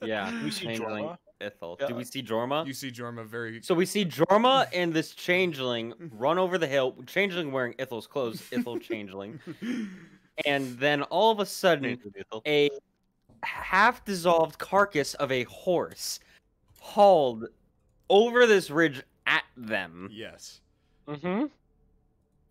Yeah. We see changeling Jorma? Ithil. Yeah. Do we see Jorma? You see Jorma very. So we see Jorma and this changeling run over the hill. Changeling wearing Ithil's clothes. Ithil changeling. And then all of a sudden, a half-dissolved carcass of a horse hauled over this ridge at them. Yes. Mm-hmm.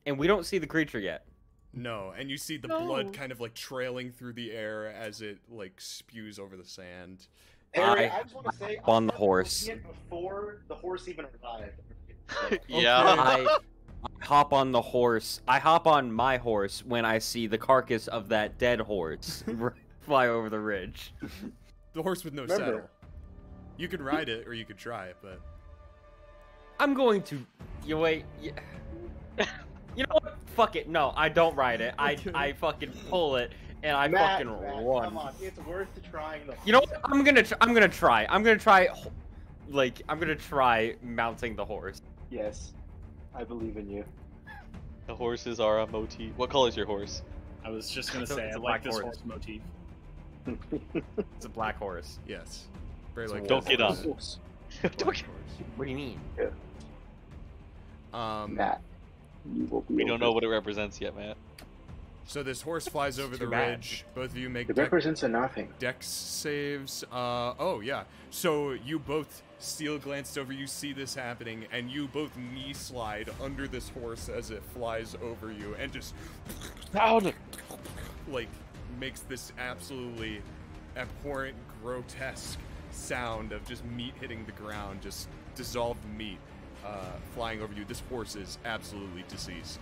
And we don't see the creature yet. No, and you see the blood kind of like trailing through the air as it like spews over the sand. Harry, I just want to say, on the I started horse. looking at it before the horse even arrived. Yeah. I hop on the horse. I hop on my horse when I see the carcass of that dead horse fly over the ridge. The horse with no saddle. You could ride it, or you could try it, but I'm going to. You wait. You know what? Fuck it. No, I don't ride it. I fucking pull it and I Matt, fucking Matt, run. Come on, it's worth trying the. You know what? I'm gonna try. I'm gonna try mounting the horse. Yes, I believe in you. The horses are a motif. What color is your horse? I was just gonna It's a- say it's I a like black this horse. horse motif. It's a black horse. yes. Brelikk Don't has get a on horse. it. What do you mean? Matt, you will be We don't know over. what it represents yet, Matt. So this horse flies over the too bad. ridge. Both of you make It represents a nothing. dex saves. Oh yeah. So you both steel glanced over. You see this happening, and you both knee slide under this horse as it flies over you, and just like makes this absolutely abhorrent, grotesque sound of just meat hitting the ground, just dissolved meat flying over you. This horse is absolutely deceased.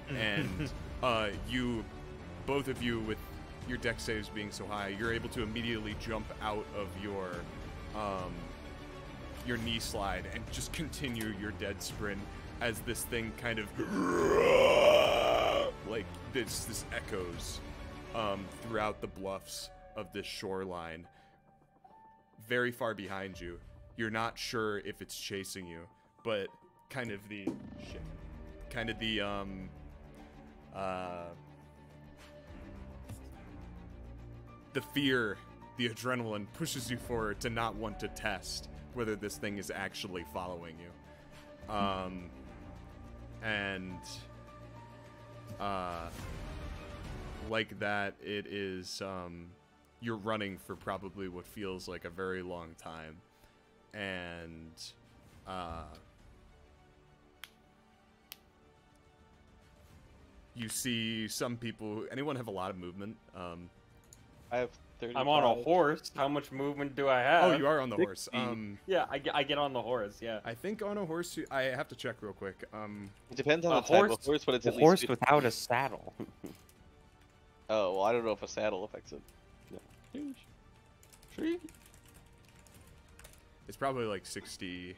And you, both of you, with your dex saves being so high, you're able to immediately jump out of your knee slide and just continue your dead sprint as this thing kind of like this echoes throughout the bluffs of this shoreline. Very far behind you. You're not sure if it's chasing you, but kind of the fear, the adrenaline pushes you forward to not want to test whether this thing is actually following you. Like that, it is, you're running for probably what feels like a very long time. And, you see some people. Anyone have a lot of movement? I have 35. I'm on a horse. How much movement do I have? Oh, you are on the horse. Yeah, I get on the horse. Yeah. I think on a horse. I have to check real quick. It depends on A the type horse- of horse, but it's A at horse least. without a saddle. Oh, well, I don't know if a saddle affects it. Yeah. Tree. It's probably like 60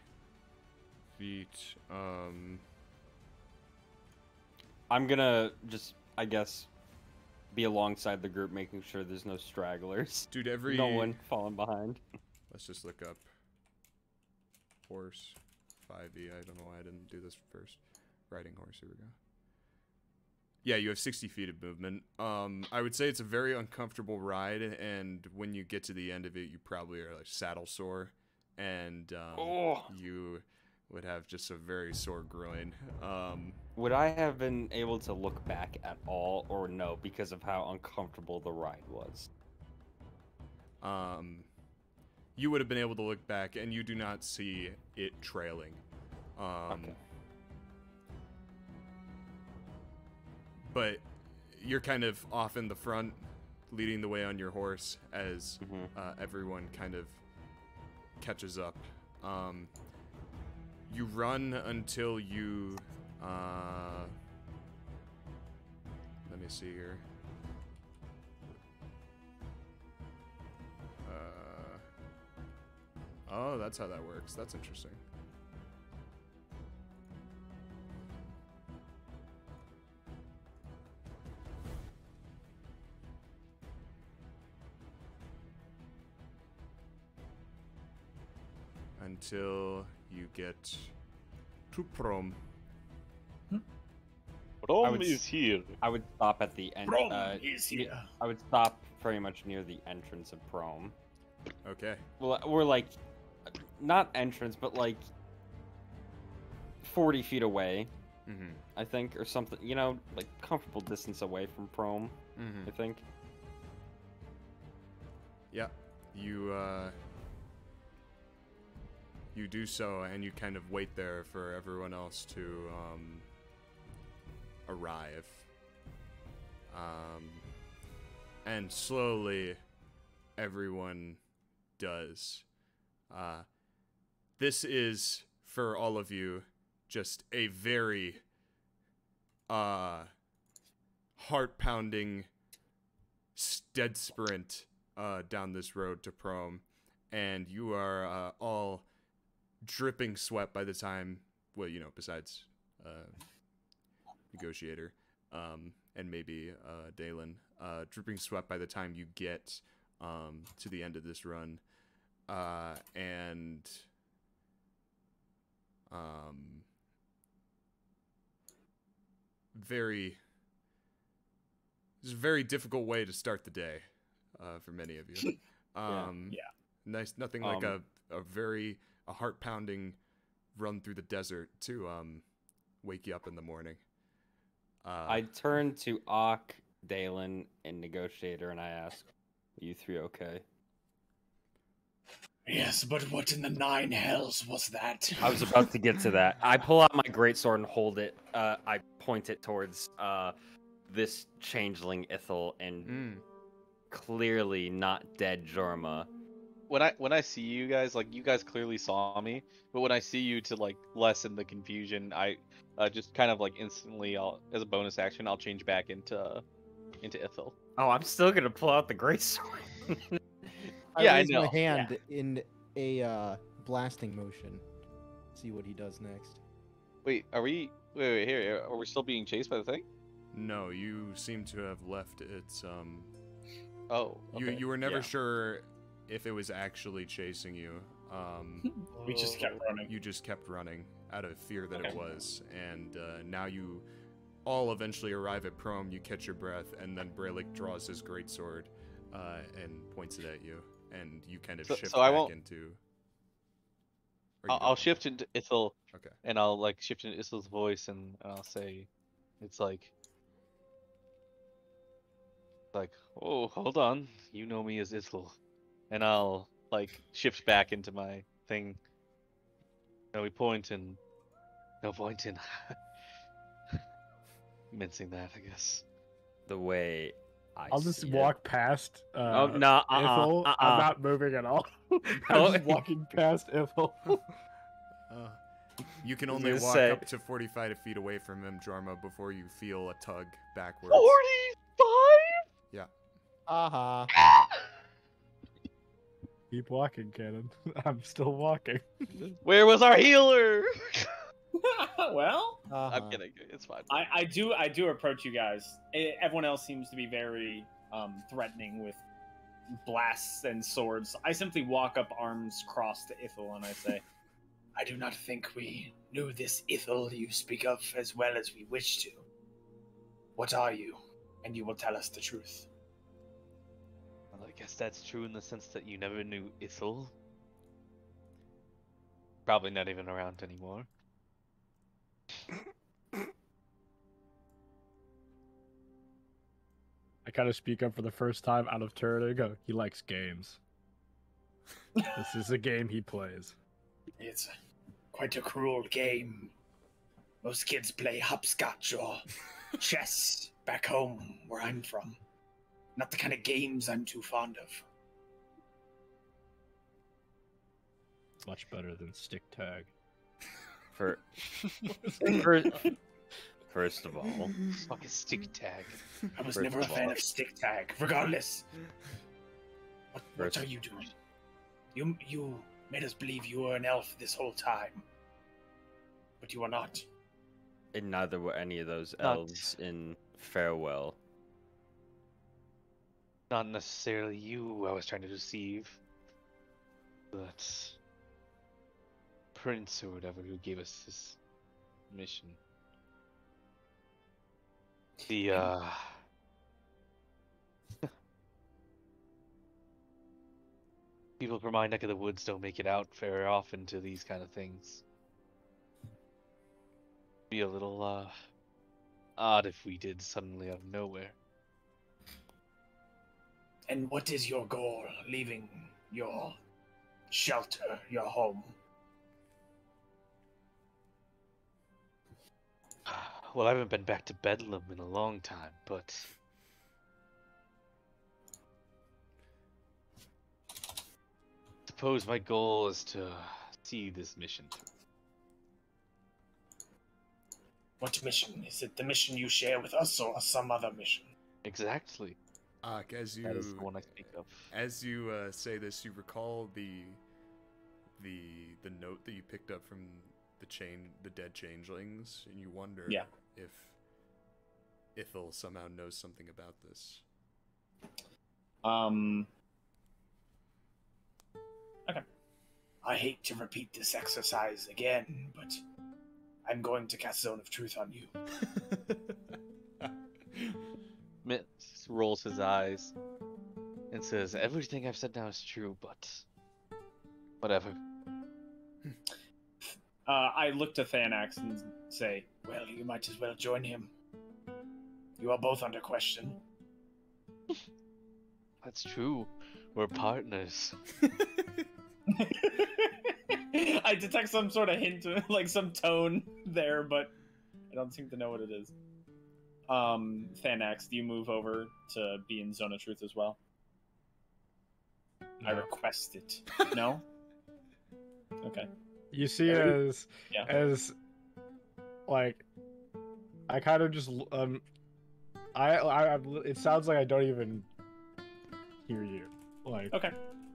feet. I'm gonna just, I guess, be alongside the group, making sure there's no stragglers. Dude, every No one falling behind. Let's just look up horse 5e. I don't know why I didn't do this first. Riding horse. Here we go. Yeah, you have 60 feet of movement. I would say it's a very uncomfortable ride, and when you get to the end of it, you probably are like saddle sore, and you would have just a very sore groin. Would I have been able to look back at all, or no, because of how uncomfortable the ride was? You would have been able to look back, and you do not see it trailing. Okay. But you're kind of off in the front, leading the way on your horse as everyone kind of catches up. You run until you... let me see here. Oh, that's how that works. That's interesting. until you get to Prom. Prom is here. I would stop at the end. Prom is here. I would stop very much near the entrance of Prom. Okay. Well, we're like, not entrance, but like 40 feet away. I think, or something. You know, like comfortable distance away from Prom. I think. Yeah, you do so, and you kind of wait there for everyone else to arrive. And slowly, everyone does. This is, for all of you, just a very heart-pounding dead sprint down this road to Prom, and you are all dripping sweat by the time, well, you know, besides Negotiator and maybe Daelin, dripping sweat by the time you get to the end of this run, and it's a very difficult way to start the day for many of you. Nice, nothing like a heart-pounding run through the desert to wake you up in the morning. I turn to Ak, Daelin, and Negotiator, and I ask, "Are you three okay?" Yes, but what in the nine hells was that? I was about to get to that. I pull out my greatsword and hold it. I point it towards this changeling Ithil and clearly not dead Jorma. When I see you guys, like, you guys clearly saw me, but when I see you, to like lessen the confusion, I just kind of like instantly, as a bonus action, I'll change back into Ithil. Oh, I'm still gonna pull out the greatsword. Yeah, I raise know. my hand in a blasting motion. See what he does next. Wait, are we? Wait, here. Are we still being chased by the thing? No, you seem to have left its Oh. Okay. You were never sure if it was actually chasing you. We just kept running. You just kept running out of fear that it was, and now you all eventually arrive at Prom. You catch your breath, and then Brelikk draws his greatsword and points it at you, and you kind of shift back into. I'll shift into Ithil. Okay. And I'll like shift into Ithil's voice, and I'll say, it's like, oh, hold on, you know me as Ithil. And I'll like shift back into my thing. No point in mincing that, I guess. The way I'll just walk past no, Ithil. I'm not moving at all. I'm just walking past Ithil. You can only walk up to 45 feet away from him, Jorma, before you feel a tug backwards. 45? Yeah. Keep walking, Cannon. I'm still walking. Where was our healer? Well, I'm kidding. It's fine. I do approach you guys. Everyone else seems to be very threatening with blasts and swords. I simply walk up, arms crossed, to Ithil, and I say, I do not think we knew this Ithil you speak of as well as we wish to. What are you? And you will tell us the truth. Well, I guess that's true in the sense that you never knew Ithil. Probably not even around anymore. I kind of speak up for the first time out of turn and go, he likes games. This is a game he plays. It's quite a cruel game. Most kids play hopscotch or chess back home where I'm from. Not the kind of games I'm too fond of. Much better than stick tag. First of all, fucking stick tag. I was never a fan of stick tag. Regardless, what are you doing? You made us believe you were an elf this whole time, but you are not. And neither were any of those elves in Farewell. Not necessarily you I was trying to deceive, but prince or whatever who gave us this mission. The people from my neck of the woods don't make it out very often to these kind of things. Be a little odd if we did suddenly out of nowhere. And what is your goal, leaving your shelter, your home? Well, I haven't been back to Bedlam in a long time, but suppose my goal is to see this mission through. What mission? Is it the mission you share with us, or some other mission? Exactly. As you That is the one I speak of. As you say this, you recall the note that you picked up from the dead changelings, and you wonder if Ithil somehow knows something about this. Okay. I hate to repeat this exercise again, but I'm going to cast Zone of Truth on you. Misk rolls his eyes and says, "Everything I've said now is true, but whatever." I look to Thanax and say, "Well, you might as well join him. You are both under question." That's true. We're partners. I detect some sort of hint, like some tone there, but I don't seem to know what it is. Thanax, do you move over to be in Zone of Truth as well? No. I request it. No? Okay. You see, as like, I kind of just it sounds like I don't even hear you. Like, okay,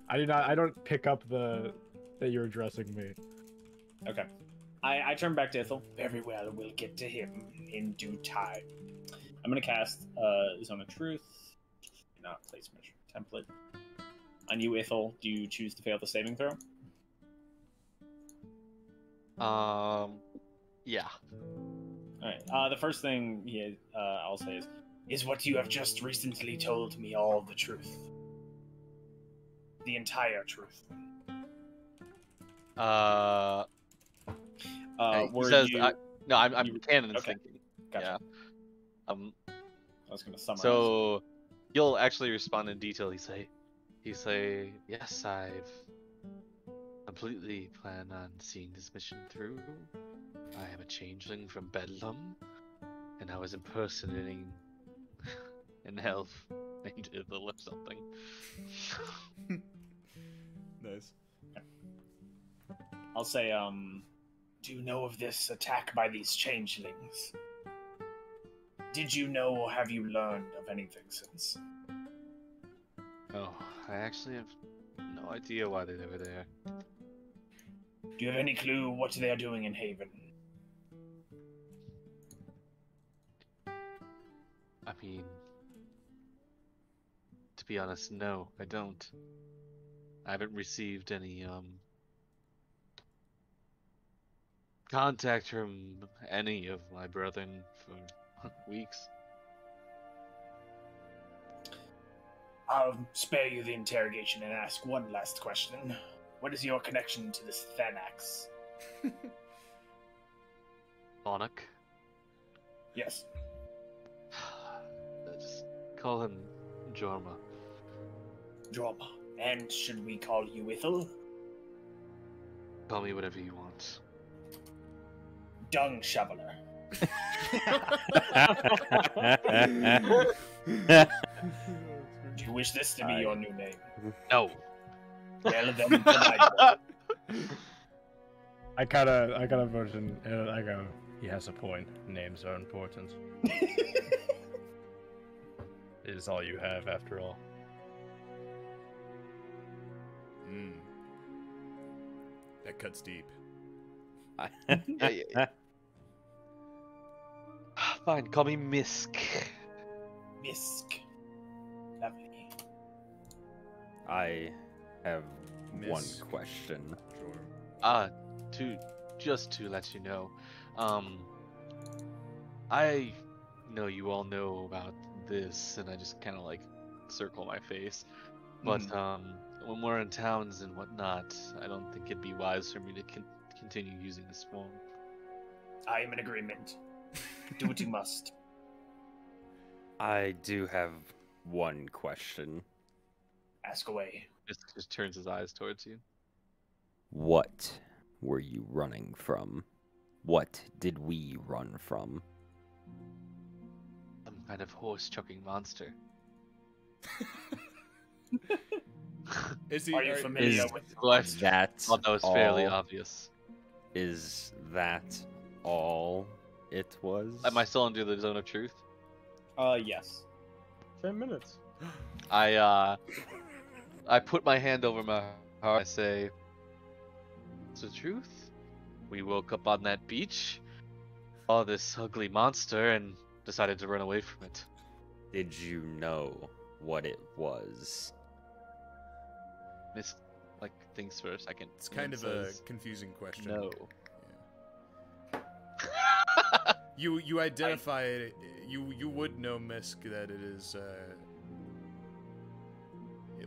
I don't pick up that you're addressing me. Okay. I turn back to Ithil. Very well, we'll get to him in due time. I'm gonna cast Zone of Truth. Not place measure template. On you, Ithil, do you choose to fail the saving throw? Yeah. Alright, the first thing I'll say is what you have just recently told me all the truth. The entire truth. He says, I'm canon okay. thinking. Gotcha. Yeah. I was gonna summarize. So you'll actually respond in detail. He say, yes, I've completely planned on seeing this mission through. I am a changeling from Bedlam, and I was impersonating an elf named Ithil or something. Nice. I'll say, do you know of this attack by these changelings? Did you know, or have you learned of anything since? Oh, I actually have no idea why they were there. Do you have any clue what they are doing in Haven? I mean, to be honest, no, I don't. I haven't received any, contact from any of my brethren for weeks. I'll spare you the interrogation and ask one last question. What is your connection to this Thanax? Monarch? Yes. Just call him Jorma. Jorma. And should we call you Ithil? Call me whatever you want. Dung Shoveler. Do you wish this to be your new name? No. Well, then goodbye. I kind of motion and I go, he has a point. Names are important. It is all you have, after all. That cuts deep. Yeah. Fine, call me Misk. Misk. Lovely. I have one Misk. question. Sure. just to let you know, I know you all know about this, and I just kind of like circle my face. But when we're in towns and whatnot, I don't think it'd be wise for me to continue using this form. I am in agreement. Do what you must. I do have one question. Ask away. Just turns his eyes towards you. What were you running from? What did we run from? Some kind of horse-chucking monster. Are you familiar with that? Thought that was fairly obvious. Is that all it was? Am I still under the zone of truth? Yes. 10 minutes. I put my hand over my heart. I say, "It's the truth. We woke up on that beach, saw this ugly monster, and decided to run away from it." Did you know what it was? Misk thinks for a second. It's kind of a confusing question. No. Yeah. You identify it. You would know, Misk, that it is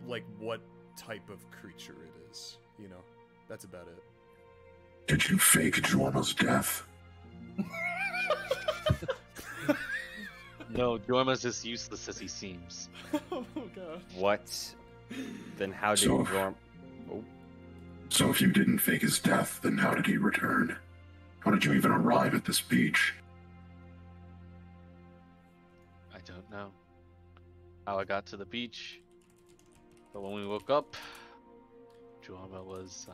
like what type of creature it is. You know, that's about it. Did you fake Jorma's death? No, Jorma's as useless as he seems. Oh god. What? Then how did So- Jorma... Oh. So if you didn't fake his death, then how did he return? How did you even arrive at this beach? I don't know how I got to the beach, but when we woke up, Jorma was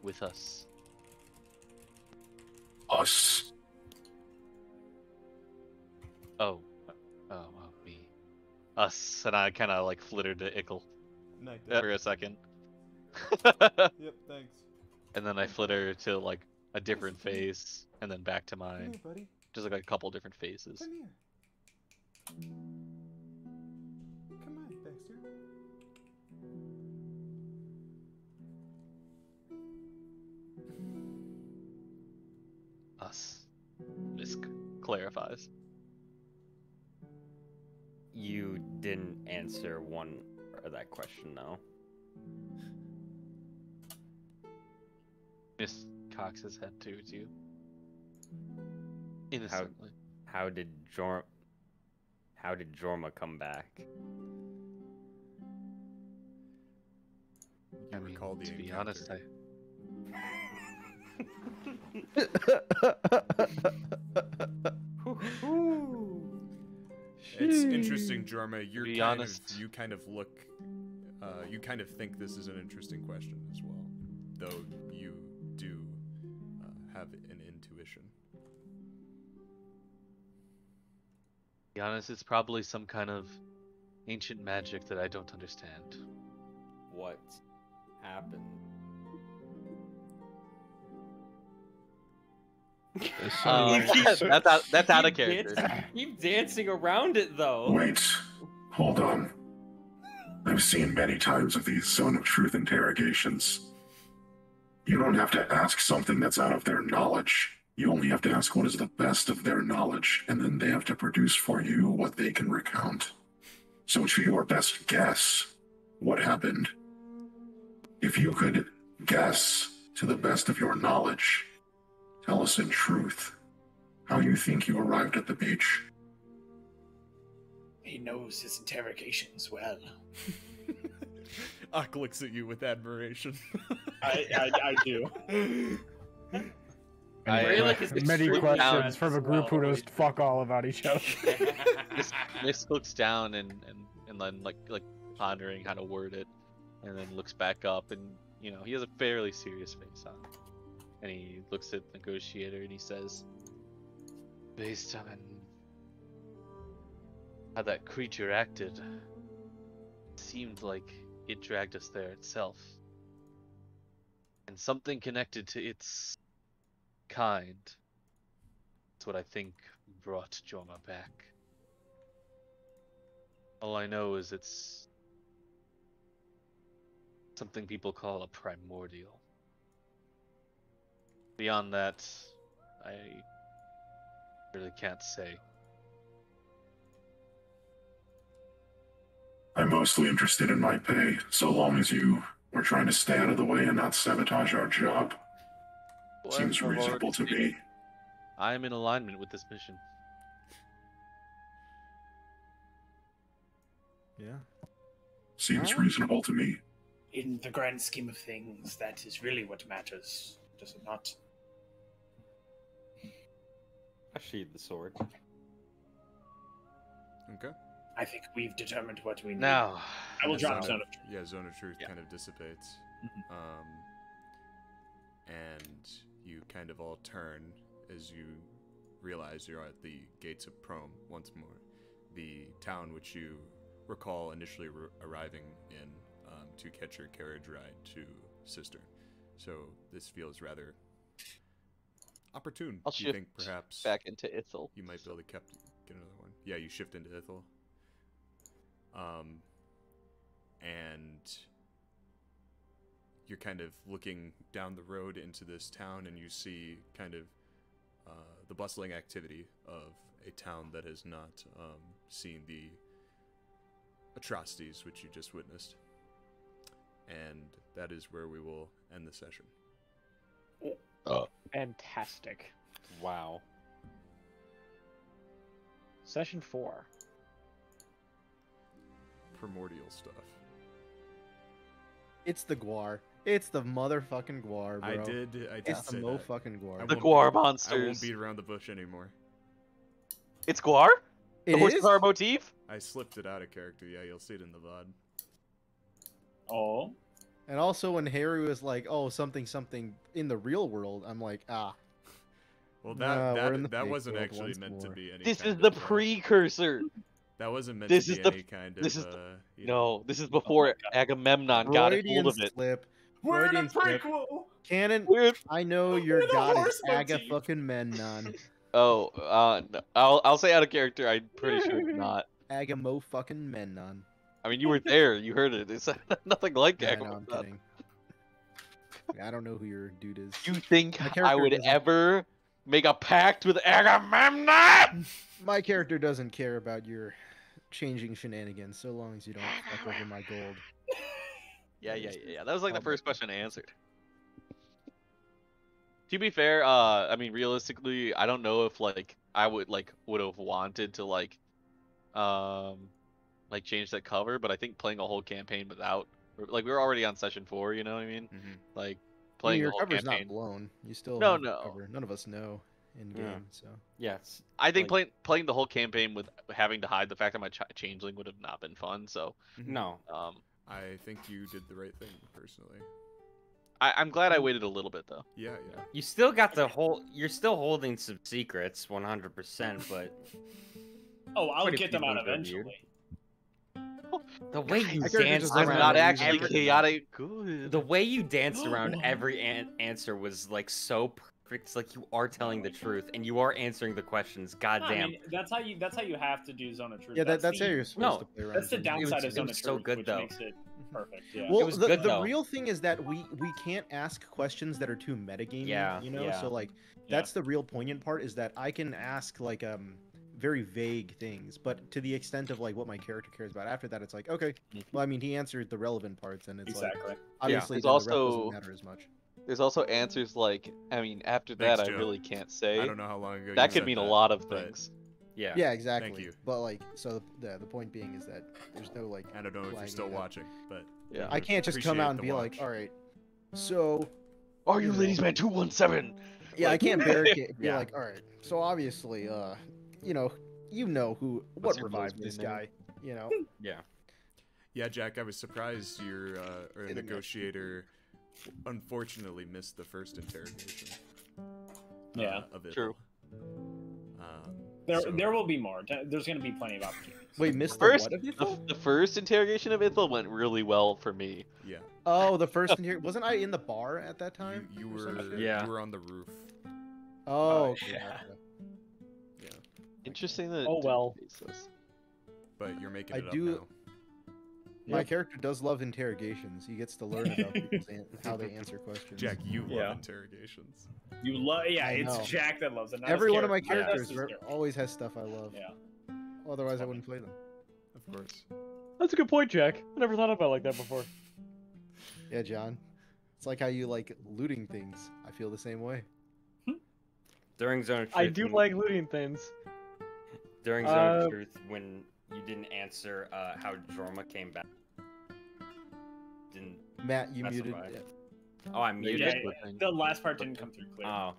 with us. Us. Oh, me. Us, and I kind of like flittered to Ickle for a second. Yep, thanks. And then I flitter to like a different face, and then back to mine. Come here, buddy. Just like a couple different faces. Come here. Come on, Baxter. Us. Misk clarifies. You didn't answer one of that question, though. Misk cocks his head towards you. Innocently. How did Jorma come back? I mean, to be honest, It's interesting, Jorma. You kind of think this is an interesting question as well, though you do have an intuition. To be honest, it's probably some kind of ancient magic that I don't understand. What happened? That's out of character. Keep dancing around it, though. Wait. Hold on. I've seen many times of these Zone of Truth interrogations. You don't have to ask something that's out of their knowledge. You only have to ask what is the best of their knowledge, and then they have to produce for you what they can recount. So to your best guess, what happened? If you could guess to the best of your knowledge, tell us in truth how you think you arrived at the beach. He knows his interrogations well. Ak looks at you with admiration. I do. Many questions from a group who knows fuck all about each other. Misk looks down and then like pondering how to word it, and then looks back up, and he has a fairly serious face on, and he looks at Negotiator and he says, "Based on how that creature acted, it seemed like it dragged us there itself, and something connected to its kind. That's what I think brought Jorma back. All I know is it's something people call a primordial. Beyond that, I really can't say. I'm mostly interested in my pay, so long as you are trying to stay out of the way and not sabotage our job. Well, Seems I've already reasonable to me. I am in alignment with this mission. Yeah. Seems reasonable to me. In the grand scheme of things, that is really what matters, does it not? I sheathe the sword. Okay. I think we've determined what we need. Now, I will drop Zone of Truth. Yeah, Zone of Truth kind of dissipates. And you kind of all turn as you realize you're at the gates of Prome once more. The town which you recall initially arriving in to catch your carriage ride to Cistern. So this feels rather opportune. I'll you shift think perhaps back into Ithel. You might be able to get another one. Yeah, you shift into Ithel. And you're kind of looking down the road into this town, and you see kind of the bustling activity of a town that has not seen the atrocities which you just witnessed. And that is where we will end the session. Fantastic. Wow. Session 4. Primordial stuff. It's the Guar. It's the motherfucking Guar, bro. I did It's say the that. fucking Guar. The Guar I monsters. won't beat around the bush anymore. It's Guar? It The horse is? Guar motif? I slipped it out of character. Yeah, you'll see it in the VOD. Oh. And also when Harry was like, "Oh, something in the real world," I'm like, "Ah." Well, No, we're in the that fake wasn't world actually once meant to more. be any. This kind is the of, precursor. That wasn't meant This to is be the- any kind of. this is you know. No, this is before Agamemnon got a hold Freudian of it. slip. We're in a Freudian slip. prequel. Canon. We're- I know your We're the god is horse Aga motif. fucking Memnon. Oh, no, I'll say out of character. I'm pretty sure it's not. Agamo fucking Memnon. I mean, you were there. You heard it. It's nothing like Yeah, no, I'm Agamemnon. kidding. I don't know who your dude is. You think My I character would doesn't- ever make a pact with Agamemnon? My character doesn't care about your changing shenanigans, so long as you don't fuck over my gold. Yeah. That was like the first question I answered. To be fair, I mean, realistically, I don't know if I would have wanted to change that cover, but I think playing a whole campaign without, we were already on session 4, you know what I mean? Like playing your the whole cover's campaign. not blown. You still No, have the no. cover. None of us know in game, so. Yes. I think playing the whole campaign with having to hide the fact that my changeling would have not been fun. So No. I think you did the right thing, personally. I'm glad I waited a little bit though. Yeah. You still got the whole. You're still holding some secrets, 100%, but. Oh, I'll Quite a get few them out things are eventually. The way you character danced just I'm around. not actually every- chaotic good. The way you danced around every answer was so perfect. It's like you are telling the truth and you are answering the questions. Goddamn. I mean, that's how you have to do Zone of Truth. Yeah, that's how the- you're supposed to play around. That's the something. downside of it Zone was of so Truth, good, which though. makes it perfect. Yeah. Well, It was the good, though. real thing is that we can't ask questions that are too metagamey. Yeah, You know, yeah. so that's the real poignant part is that I can ask very vague things, but to the extent of what my character cares about. After that, it's like, okay, well, I mean, he answered the relevant parts, and it's Exactly. obviously There's then the rest also- doesn't matter as much. There's also answers after that Thanks, I Joe. really can't say. I don't know how long ago That you could said mean a that, lot of but things. Yeah. Yeah, exactly. Thank you. But so the point being is that there's no I don't know if you're flagging still that. watching, but Yeah. I can't just come appreciate out and the be watch. like, all right, so Are you ladies man 217? yeah, I can't barricade. Be Yeah. like, all right, so obviously, you know who What's what your revived close this name? guy, you know. Yeah, Jack, I was surprised your negotiator unfortunately missed the first interrogation. Yeah. Of it. True. There will be more. There's going to be plenty of opportunities. Wait, missed the First, what of Ithel? the first interrogation of Ithel went really well for me. Yeah. Oh, the first wasn't I in the bar at that time? You or were some shit? Yeah. you were on the roof. Oh, okay, yeah. gotcha. Yeah. Interesting that. Oh, well. Faceless. But you're making I it up do- now. My character does love interrogations. He gets to learn about how they answer questions. Jack, you love interrogations. You love, yeah, I it's know. Jack that loves it. Not Every his one of my character. characters always has stuff I love. Yeah. Otherwise, I wouldn't play them. Of course. That's a good point, Jack. I never thought about it like that before. Yeah, John. It's like how you like looting things. I feel the same way. During Zone of Truth, I do like looting things. During Zone of Truth, when you didn't answer how Jorma came back. Didn't Matt, you muted. Oh, I muted. Yeah, the last part didn't come through clear. Oh,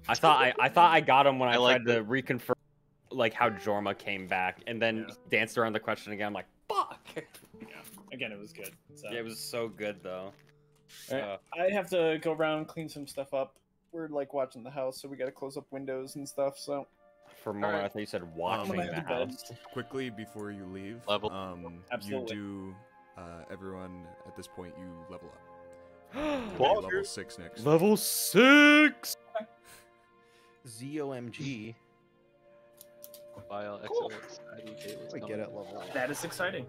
I thought I got him when I tried to reconfirm like how Jorma came back, and then danced around the question again. I'm like, fuck. Yeah. Again, it was good. So. Yeah, it was so good though. Right. I have to go around and clean some stuff up. We're like watching the house, so we got to close up windows and stuff. So. For a moment, I thought you said watching the house. Quickly before you leave, you do. Everyone at this point, you level up. Level 6 next. Level 6. ZOMG. Cool. I get it level. That is exciting.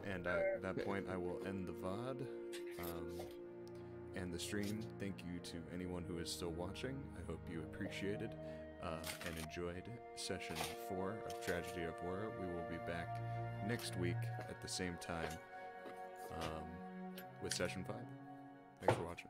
And at that point, I will end the VOD and the stream. Thank you to anyone who is still watching. I hope you appreciated and enjoyed session 4 of Tragedy of War. We will be back next week at the same time with session 5. Thanks for watching.